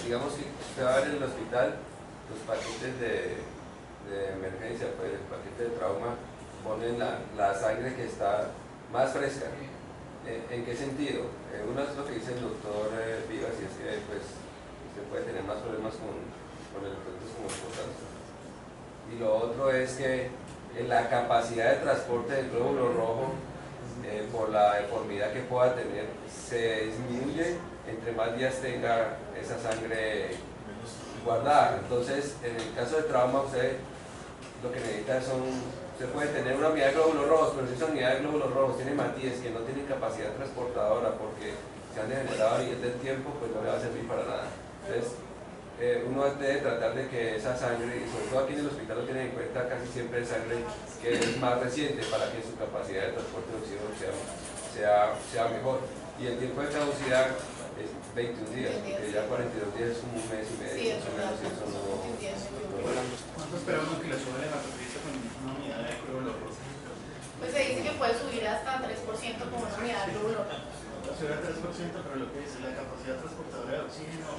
digamos que usted va a ver en el hospital los pacientes de emergencia, pues el paciente de trauma ponen la sangre que está más fresca. ¿En qué sentido? Uno es lo que dice el doctor Vivas, y es que pues usted puede tener más problemas con electrolitos como el potasio. Y lo otro es que la capacidad de transporte del glóbulo rojo por la deformidad que pueda tener se disminuye entre más días tenga esa sangre guardada. Entonces, en el caso de trauma, usted lo que necesita usted puede tener una unidad de glóbulos rojos, pero si esa unidad de glóbulos rojos tiene Matías que no tiene capacidad transportadora porque se han degenerado a nivel del tiempo, pues no le va a servir para nada. Entonces, uno debe tratar de que esa sangre, y sobre todo aquí en el hospital lo tienen en cuenta, casi siempre es sangre que es más reciente para que su capacidad de transporte de oxígeno sea mejor. Y el tiempo de caducidad es 21 días, porque ya 42 días es como un mes y medio, Sí, más o menos, y eso no. ¿Cuánto espera uno que le suba el hematocrito con una unidad de glóbulo rojo? Pues se dice que puede subir hasta 3% con una unidad de glóbulo rojo. Sube al 3%, pero lo que dice, la capacidad transportadora de oxígeno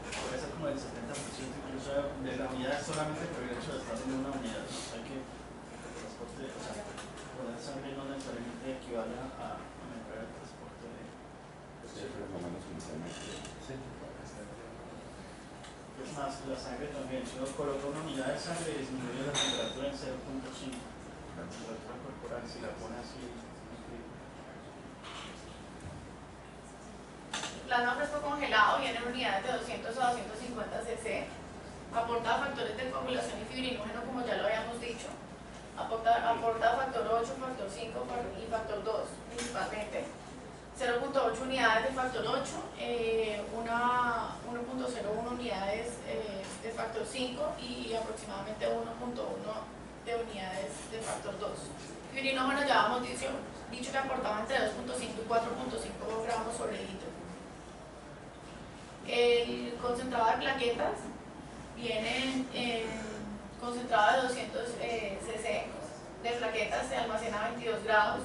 puede ser como del 70%, incluso de la unidad solamente por el hecho de estar en una unidad. O sea que el transporte, o sea, poner sangre no necesariamente equivale a mejorar el transporte de Es más, la sangre también, si uno coloca una unidad de sangre disminuye la temperatura en 0.5, la temperatura corporal, si la pone así. Plasma fresco congelado viene en unidades de 200 a 250 cc. Aporta factores de coagulación y fibrinógeno, como ya lo habíamos dicho. Aporta factor 8, factor 5 y factor 2 principalmente. 0.8 unidades de factor 8, 1.01 unidades de factor 5 y aproximadamente 1.1 de unidades de factor 2. Fibrinógeno ya habíamos dicho que aportaba entre 2.5 y 4.5 gramos sobre litro. El concentrado de plaquetas viene concentrado de 200 cc de plaquetas se almacena a 22 grados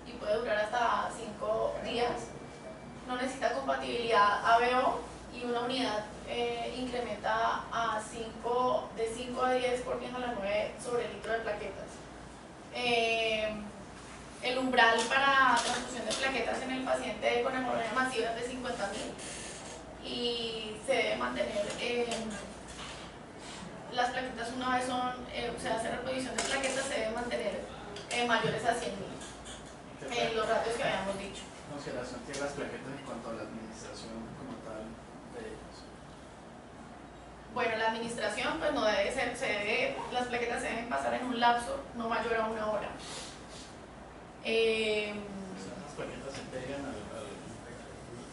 y puede durar hasta 5 días. No necesita compatibilidad ABO y una unidad incrementa a de 5 a 10 por 10 a la 9 sobre litro de plaquetas. El umbral para transfusión de plaquetas en el paciente con hemorragia masiva es de 50.000 y se debe mantener las plaquetas una vez se hace reposición de plaquetas, se deben mantener mayores a 100.000 los ratios que habíamos dicho. Consideración tiene las plaquetas en cuanto a la administración como tal de ellas. Bueno, la administración pues no debe ser, las plaquetas se deben pasar en un lapso no mayor a 1 hora. Las plaquetas se pegan al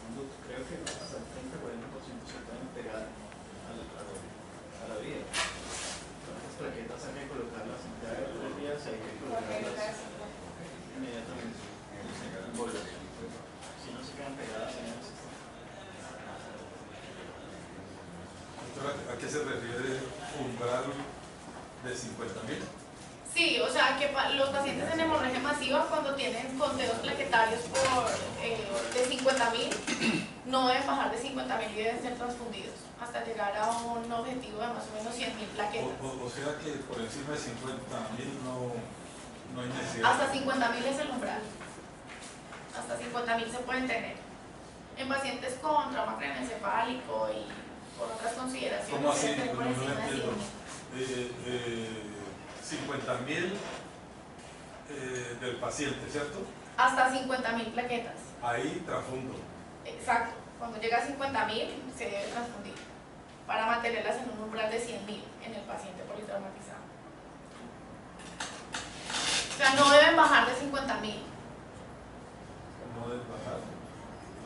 conducto, creo que hasta el 30-40% se pueden pegar a la vía. Las plaquetas hay que colocarlas en cada 3 días, hay que colocarlas inmediatamente. Si no se quedan pegadas en el sistema. ¿A qué se refiere umbral de 50.000? Sí, o sea que los pacientes en hemorragia masiva cuando tienen conteos plaquetarios de 50.000 no deben bajar de 50.000 y deben ser transfundidos hasta llegar a un objetivo de más o menos 100.000 plaquetas. O sea que por encima de 50.000 no hay necesidad. Hasta 50.000 es el umbral. Hasta 50.000 se pueden tener. En pacientes con trauma craneoencefálico y por otras consideraciones. ¿Cómo así? Se No por encima lo de entiendo. 50.000 del paciente, ¿cierto? hasta 50.000 plaquetas. Ahí transfundo. Exacto. Cuando llega a 50.000 se debe transfundir para mantenerlas en un umbral de 100.000 en el paciente politraumatizado. O sea, no deben bajar de 50.000. No deben bajar.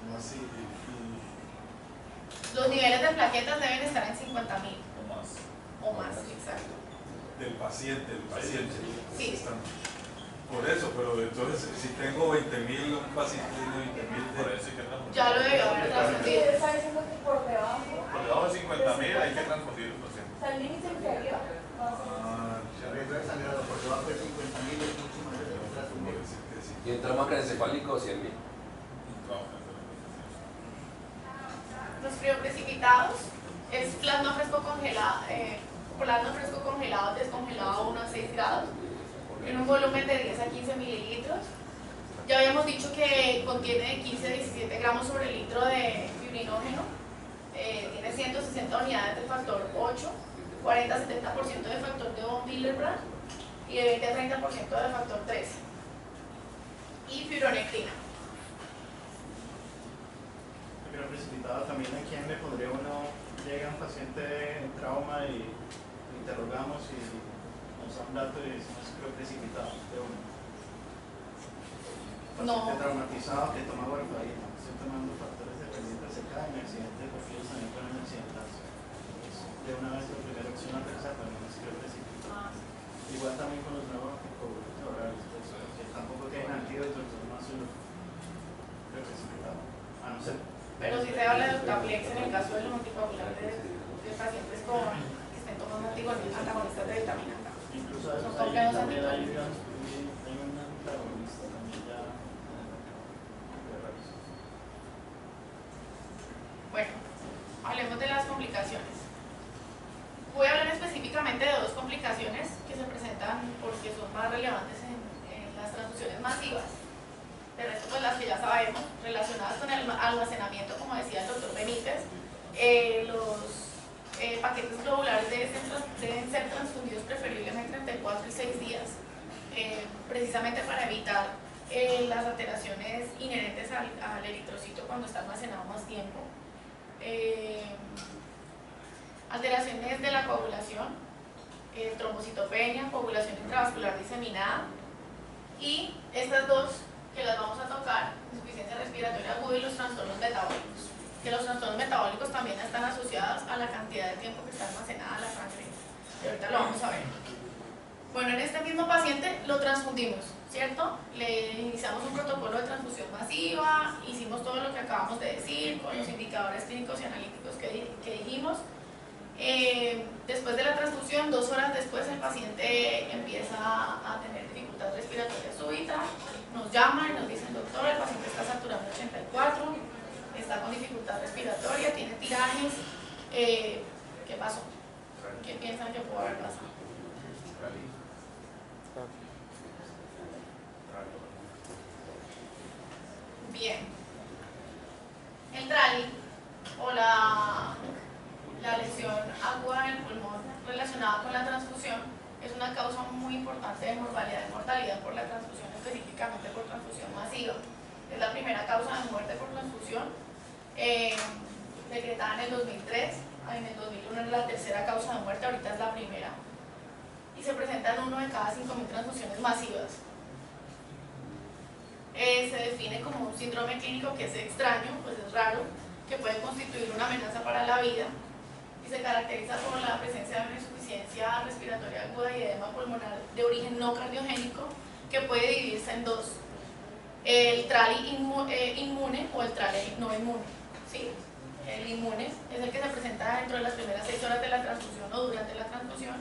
¿Cómo así? Los niveles de plaquetas deben estar en 50.000 O más. o más, exacto. Del paciente. Sí. Por eso, pero entonces si tengo 20.000, un paciente tiene 20.000 por eso hay que transfundir. Ya lo debió haber transfundido. Usted está diciendo que por debajo. Por debajo de 50.000 hay que transfundir el paciente. O sea, el límite inferior. Por debajo de 50.000 es mucho más de ¿Y en trauma craneoencefálico 100.000? Los crioprecipitados es plasma fresco congelado, descongelado a 1 a 6 grados, en un volumen de 10 a 15 mililitros. Ya habíamos dicho que contiene de 15 a 17 gramos sobre litro de fibrinógeno, tiene 160 unidades del factor 8, 40 a 70% de factor de von Willebrand y de 20 a 30% de factor 13. Y fibronectina. Pero precipitado también a quién le pondría uno, llega un paciente en trauma y lo interrogamos y nos da un dato y decimos que lo precipitado de uno. Paciente traumatizado que toma warfarina, estoy tomando factores dependientes de cada en accidente de perfil también con accidentados. De una vez la primera opción a tercera también es que lo precipitado. Igual también con los nuevos orales, que tampoco tienen antídotos, entonces no se lo precipitado. A no ser. Pero si se habla de Utaplex en el caso de los anticoagulantes de pacientes que estén tomando antagonistas de vitamina K. Incluso a Son esos complejos también hay anticoagulantes. un antagonista también ya. Bueno, hablemos de las complicaciones. Voy a hablar específicamente de 2 complicaciones que se presentan porque son más relevantes en las transfusiones masivas. De resto, pues las que ya sabemos, relacionadas con el almacenamiento, como decía el doctor Benítez, los paquetes globulares deben ser transfundidos preferiblemente entre 4 y 6 días, precisamente para evitar las alteraciones inherentes al eritrocito cuando está almacenado más tiempo. Alteraciones de la coagulación, trombocitopenia, coagulación intravascular diseminada y estas 2 que las vamos a tocar, insuficiencia respiratoria aguda y los trastornos metabólicos, que los trastornos metabólicos también están asociados a la cantidad de tiempo que está almacenada la sangre, y ahorita lo vamos a ver. Bueno, en este mismo paciente lo transfundimos, ¿cierto? Le iniciamos un protocolo de transfusión masiva, hicimos todo lo que acabamos de decir, con los indicadores clínicos y analíticos que dijimos. Después de la transfusión, 2 horas después, el paciente empieza a tener dificultad respiratoria súbita, nos llama y nos dicen: doctor, el paciente está saturando 84, está con dificultad respiratoria, tiene tirajes. ¿Qué pasó? ¿Qué piensan que pudo haber pasado? Bien. El TRALI, o la lesión aguda en el pulmón relacionada con la transfusión, es una causa muy importante de mortalidad y mortalidad por la transfusión, específicamente por transfusión masiva. Es la primera causa de muerte por transfusión, decretada en el 2003, en el 2001 era la tercera causa de muerte, ahorita es la primera, y se presenta en 1 de cada 5.000 transfusiones masivas. Se define como un síndrome clínico que es extraño, pues es raro, que puede constituir una amenaza para la vida, y se caracteriza por la presencia de una insuficiencia respiratoria aguda y edema pulmonar de origen no cardiogénico, que puede dividirse en dos: el TRALI inmune o el TRALI no inmune. ¿Sí? El inmune es el que se presenta dentro de las primeras 6 horas de la transfusión o durante la transfusión,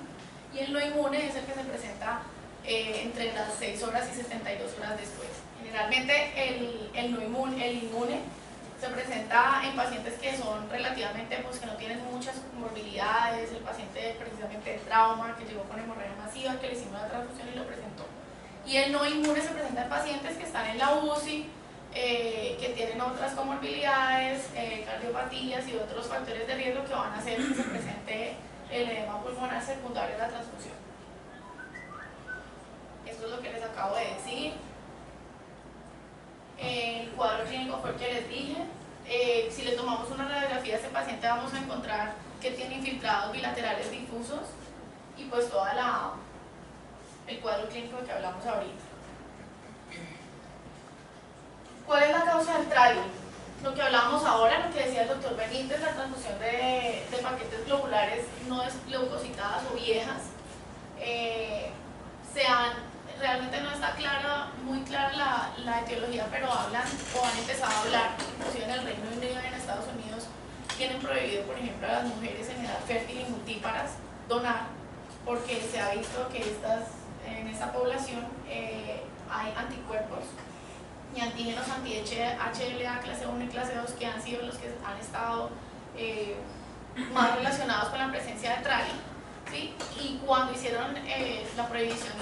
y el no inmune es el que se presenta entre las 6 horas y 72 horas después. Generalmente el inmune se presenta en pacientes que son relativamente, pues que no tienen muchas comorbilidades, el paciente precisamente de trauma, que llegó con hemorragia masiva, que le hicimos la transfusión y lo presentó. Y el no inmune se presenta en pacientes que están en la UCI, que tienen otras comorbilidades, cardiopatías y otros factores de riesgo que van a hacer que se presente el edema pulmonar secundario a la transfusión. Esto es lo que les acabo de decir. El cuadro clínico fue el que les dije. Si le tomamos una radiografía a ese paciente, vamos a encontrar que tiene infiltrados bilaterales difusos y pues todo el cuadro clínico que hablamos ahorita. ¿Cuál es la causa del TRALI? Lo que hablábamos ahora, lo que decía el doctor Benítez, la transfusión de paquetes globulares no leucocitadas o viejas, realmente no está muy clara la etiología, pero hablan o han empezado a hablar, inclusive en el Reino Unido y en Estados Unidos, tienen prohibido, por ejemplo, a las mujeres en edad fértil y multíparas donar, porque se ha visto que en esta población hay anticuerpos y antígenos anti-HLA clase 1 y clase 2 que han sido los que han estado más relacionados con la presencia de TRALI. ¿Sí? Y cuando hicieron la prohibición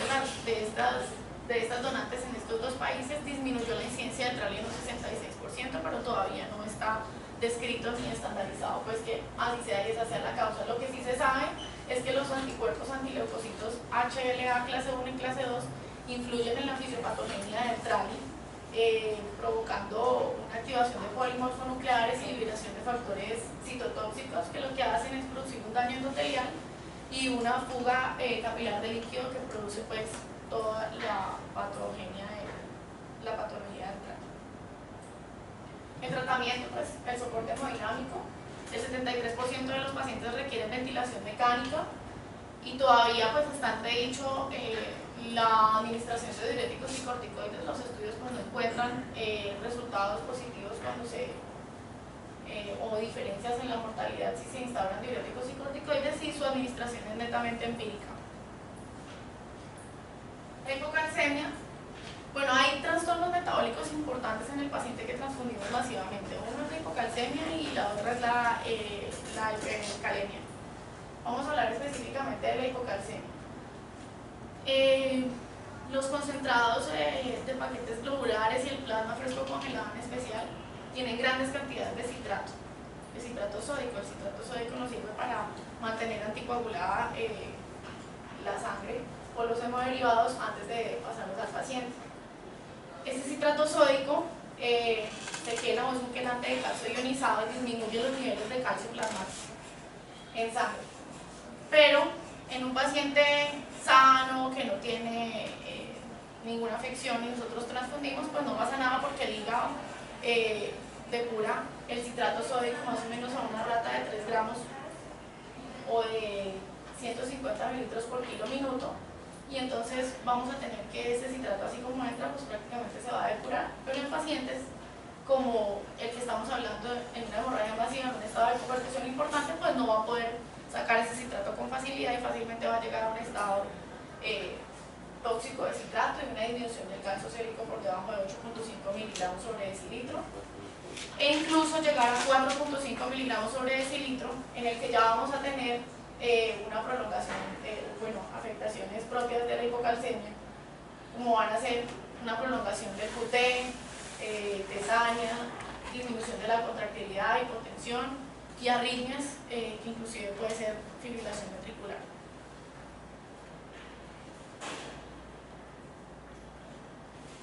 de estas donantes en estos dos países, disminuyó la incidencia de TRALI en un 66%, pero todavía no está descrito ni estandarizado, pues que así sea y esa sea la causa. Lo que sí se sabe es que los anticuerpos antileucocitos HLA clase 1 y clase 2 influyen en la fisiopatogenia del TRALI, provocando una activación de polimorfonucleares y liberación de factores citotóxicos que lo que hacen es producir un daño endotelial y una fuga capilar de líquido que produce pues toda la patología del TRALI. El tratamiento, pues el soporte hemodinámico, el 73% de los pacientes requieren ventilación mecánica y todavía pues está entredicho la administración de diuréticos y corticoides. Los estudios pues no encuentran resultados positivos o diferencias en la mortalidad si se instauran diuréticos y corticoides, y su administración es netamente empírica. La hipocalcemia, bueno, hay trastornos metabólicos importantes en el paciente que transfundimos masivamente. Uno es la hipocalcemia y la otra es la hipercalemia. Vamos a hablar específicamente de la hipocalcemia. Los concentrados de paquetes globulares y el plasma fresco congelado en especial tienen grandes cantidades de citrato sódico. El citrato sódico nos sirve para mantener anticoagulada la sangre o los hemoderivados antes de pasarlos al paciente. Este citrato sódico se queda o es un quelante de calcio ionizado y disminuye los niveles de calcio plasmático en sangre. Pero en un paciente sano que no tiene ninguna afección y nosotros transfundimos, pues no pasa nada porque el hígado depura el citrato sódico más o menos a una rata de 3 gramos o de 150 mililitros por kilo minuto, y entonces vamos a tener que ese citrato, así como entra, pues prácticamente se va a depurar. Pero en pacientes como el que estamos hablando, en una hemorragia masiva, en un estado de hipoperfusión importante, pues no va a poder sacar ese citrato con facilidad y fácilmente va a llegar a un estado tóxico de citrato y una disminución del calcio sérico por debajo de 8.5 miligramos sobre decilitro, e incluso llegar a 4.5 miligramos sobre decilitro, en el que ya vamos a tener una prolongación, afectaciones propias de la hipocalcemia, como van a ser una prolongación del QT, tesaña, disminución de la contractilidad, hipotensión y arritmias, que inclusive puede ser fibrilación ventricular.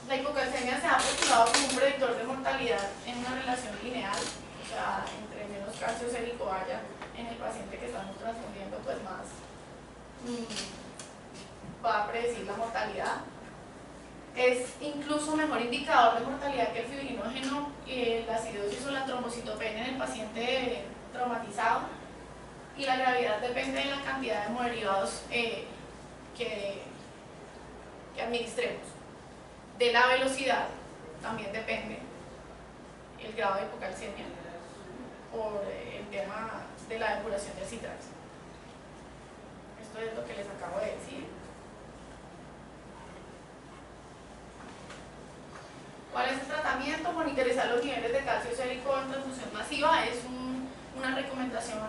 La hipocalcemia se ha postulado como un predictor de mortalidad en una relación lineal, o sea, entre menos calcio sérico haya en el paciente que estamos transfundiendo, pues más va a predecir la mortalidad. Es incluso mejor indicador de mortalidad que el fibrinógeno, la acidosis o la trombocitopenia en el paciente traumatizado, y la gravedad depende de la cantidad de hemoderivados que administremos. De la velocidad también depende el grado de hipocalcemia por el tema de la depuración del citrato. Esto es lo que les acabo de decir. ¿Cuál es el tratamiento? Monitorizar los niveles de calcio sérico en transfusión masiva es una recomendación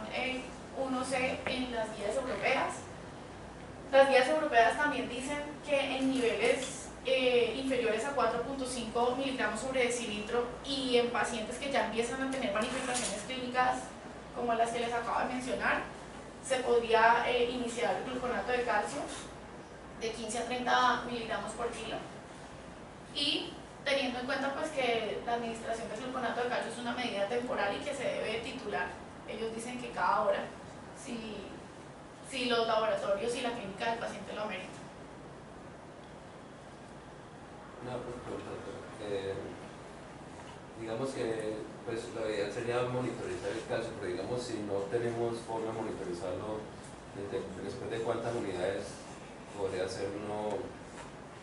1C en las guías europeas. Las guías europeas también dicen que en niveles inferiores a 4.5 miligramos sobre decilitro y en pacientes que ya empiezan a tener manifestaciones clínicas como las que les acabo de mencionar, se podría iniciar el gluconato de calcio de 15 a 30 miligramos por kilo, y teniendo en cuenta pues que la administración de gluconato de calcio es una medida temporal y que se debe titular. Ellos dicen que cada hora, si los laboratorios y la clínica del paciente lo ameritan. Una pregunta, digamos que pues la idea sería monitorizar el calcio, pero digamos si no tenemos forma de monitorizarlo, después de cuántas unidades podría ser uno,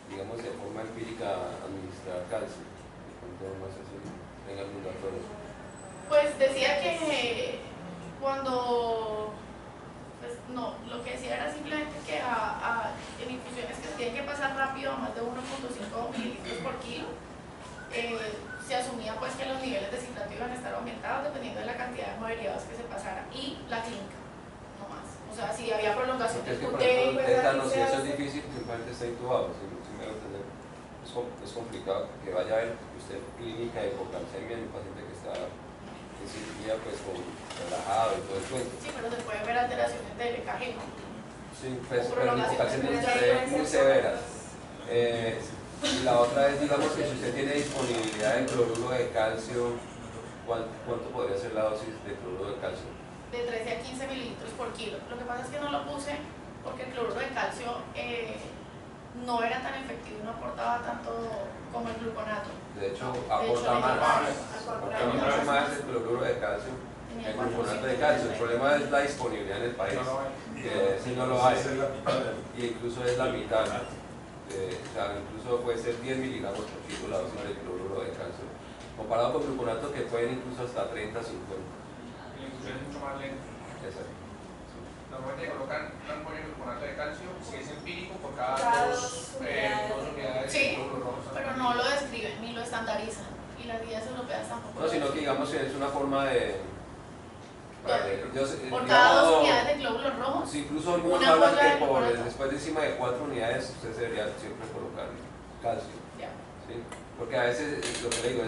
digamos de forma empírica, administrar calcio. No sé si tenga algún dato de eso. Pues decía que cuando no, lo que decía era simplemente que en infusiones que se tienen que pasar rápido a más de 1.5 mililitros por kilo, se asumía pues que los niveles de citrato iban a estar aumentados dependiendo de la cantidad de hemoderivados que se pasaran y la clínica, no más. O sea, si había prolongación del QT, pues tétanos, si eso es difícil, que el paciente está intubado, si me lo entender. Es complicado que vaya a ver usted clínica de hipocalcemia en un paciente que está en cirugía pues relajado y todo el cuento. Sí, pero se pueden ver alteraciones del EKG, ¿no? Sí, pues, pero la hipocalcemia es muy severa. La otra es, digamos, que si usted tiene disponibilidad de cloruro de calcio, ¿cuánto podría ser la dosis de cloruro de calcio? De 13 a 15 mililitros por kilo. Lo que pasa es que no lo puse porque el cloruro de calcio no era tan efectivo, no aportaba tanto como el gluconato. De hecho, aporta mucho más el cloruro de calcio que el gluconato de calcio. El problema es la disponibilidad en el país, que si no lo hay, y incluso es la mitad. O sea, incluso puede ser 10 miligramos por kilo la dosis de cloruro de calcio, comparado con gluconato que pueden incluso hasta 30, 50. La infusión es mucho más lenta. Exacto. Normalmente colocan un ampollo de gluconato de calcio, si es empírico, por cada dos unidades sí, de glóbulos rojos. pero no lo describen ni lo estandarizan, y las guías europeas tampoco. No, sino que digamos que es una forma de... por cada 2 unidades de glóbulos rojos. Sí, incluso algunos hablan que después de encima de 4 unidades usted debería siempre colocar calcio. ¿Sí? Porque a veces, lo que le digo,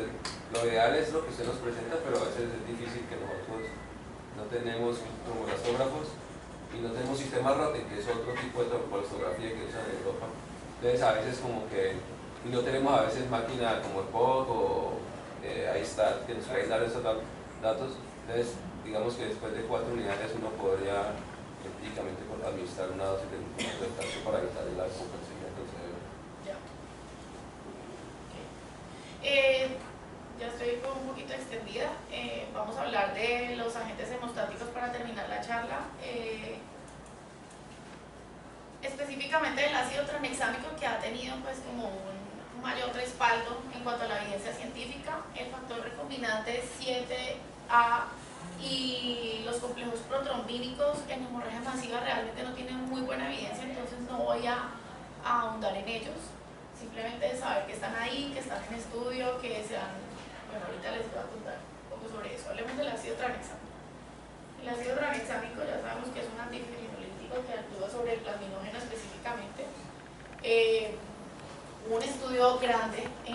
lo ideal es lo que usted nos presenta, pero a veces es difícil que nosotros no tenemos cromolastógrafos y no tenemos sistema ROTE, que es otro tipo de cromolatografía que usan en Europa. Entonces a veces como que, y no tenemos a veces máquina como el POC o iStat que nos pueden dar esos datos. Entonces digamos que después de 4 unidades uno podría empíricamente administrar una dosis de calcio para evitar la hipocalcemia del cerebro. Ya estoy un poquito extendida. Vamos a hablar de los agentes hemostáticos para terminar la charla. Específicamente el ácido tranexámico, que ha tenido pues como un mayor respaldo en cuanto a la evidencia científica. El factor recombinante 7A y los complejos protrombínicos en hemorragia masiva realmente no tienen muy buena evidencia, entonces no voy a ahondar en ellos, simplemente saber que están ahí, que están en estudio, que se han, bueno, ahorita les voy a contar un poco sobre eso. Hablemos del ácido tranexámico. El ácido tranexámico ya sabemos que es un antifibrinolítico que actúa sobre el plasminógeno específicamente. Un estudio grande en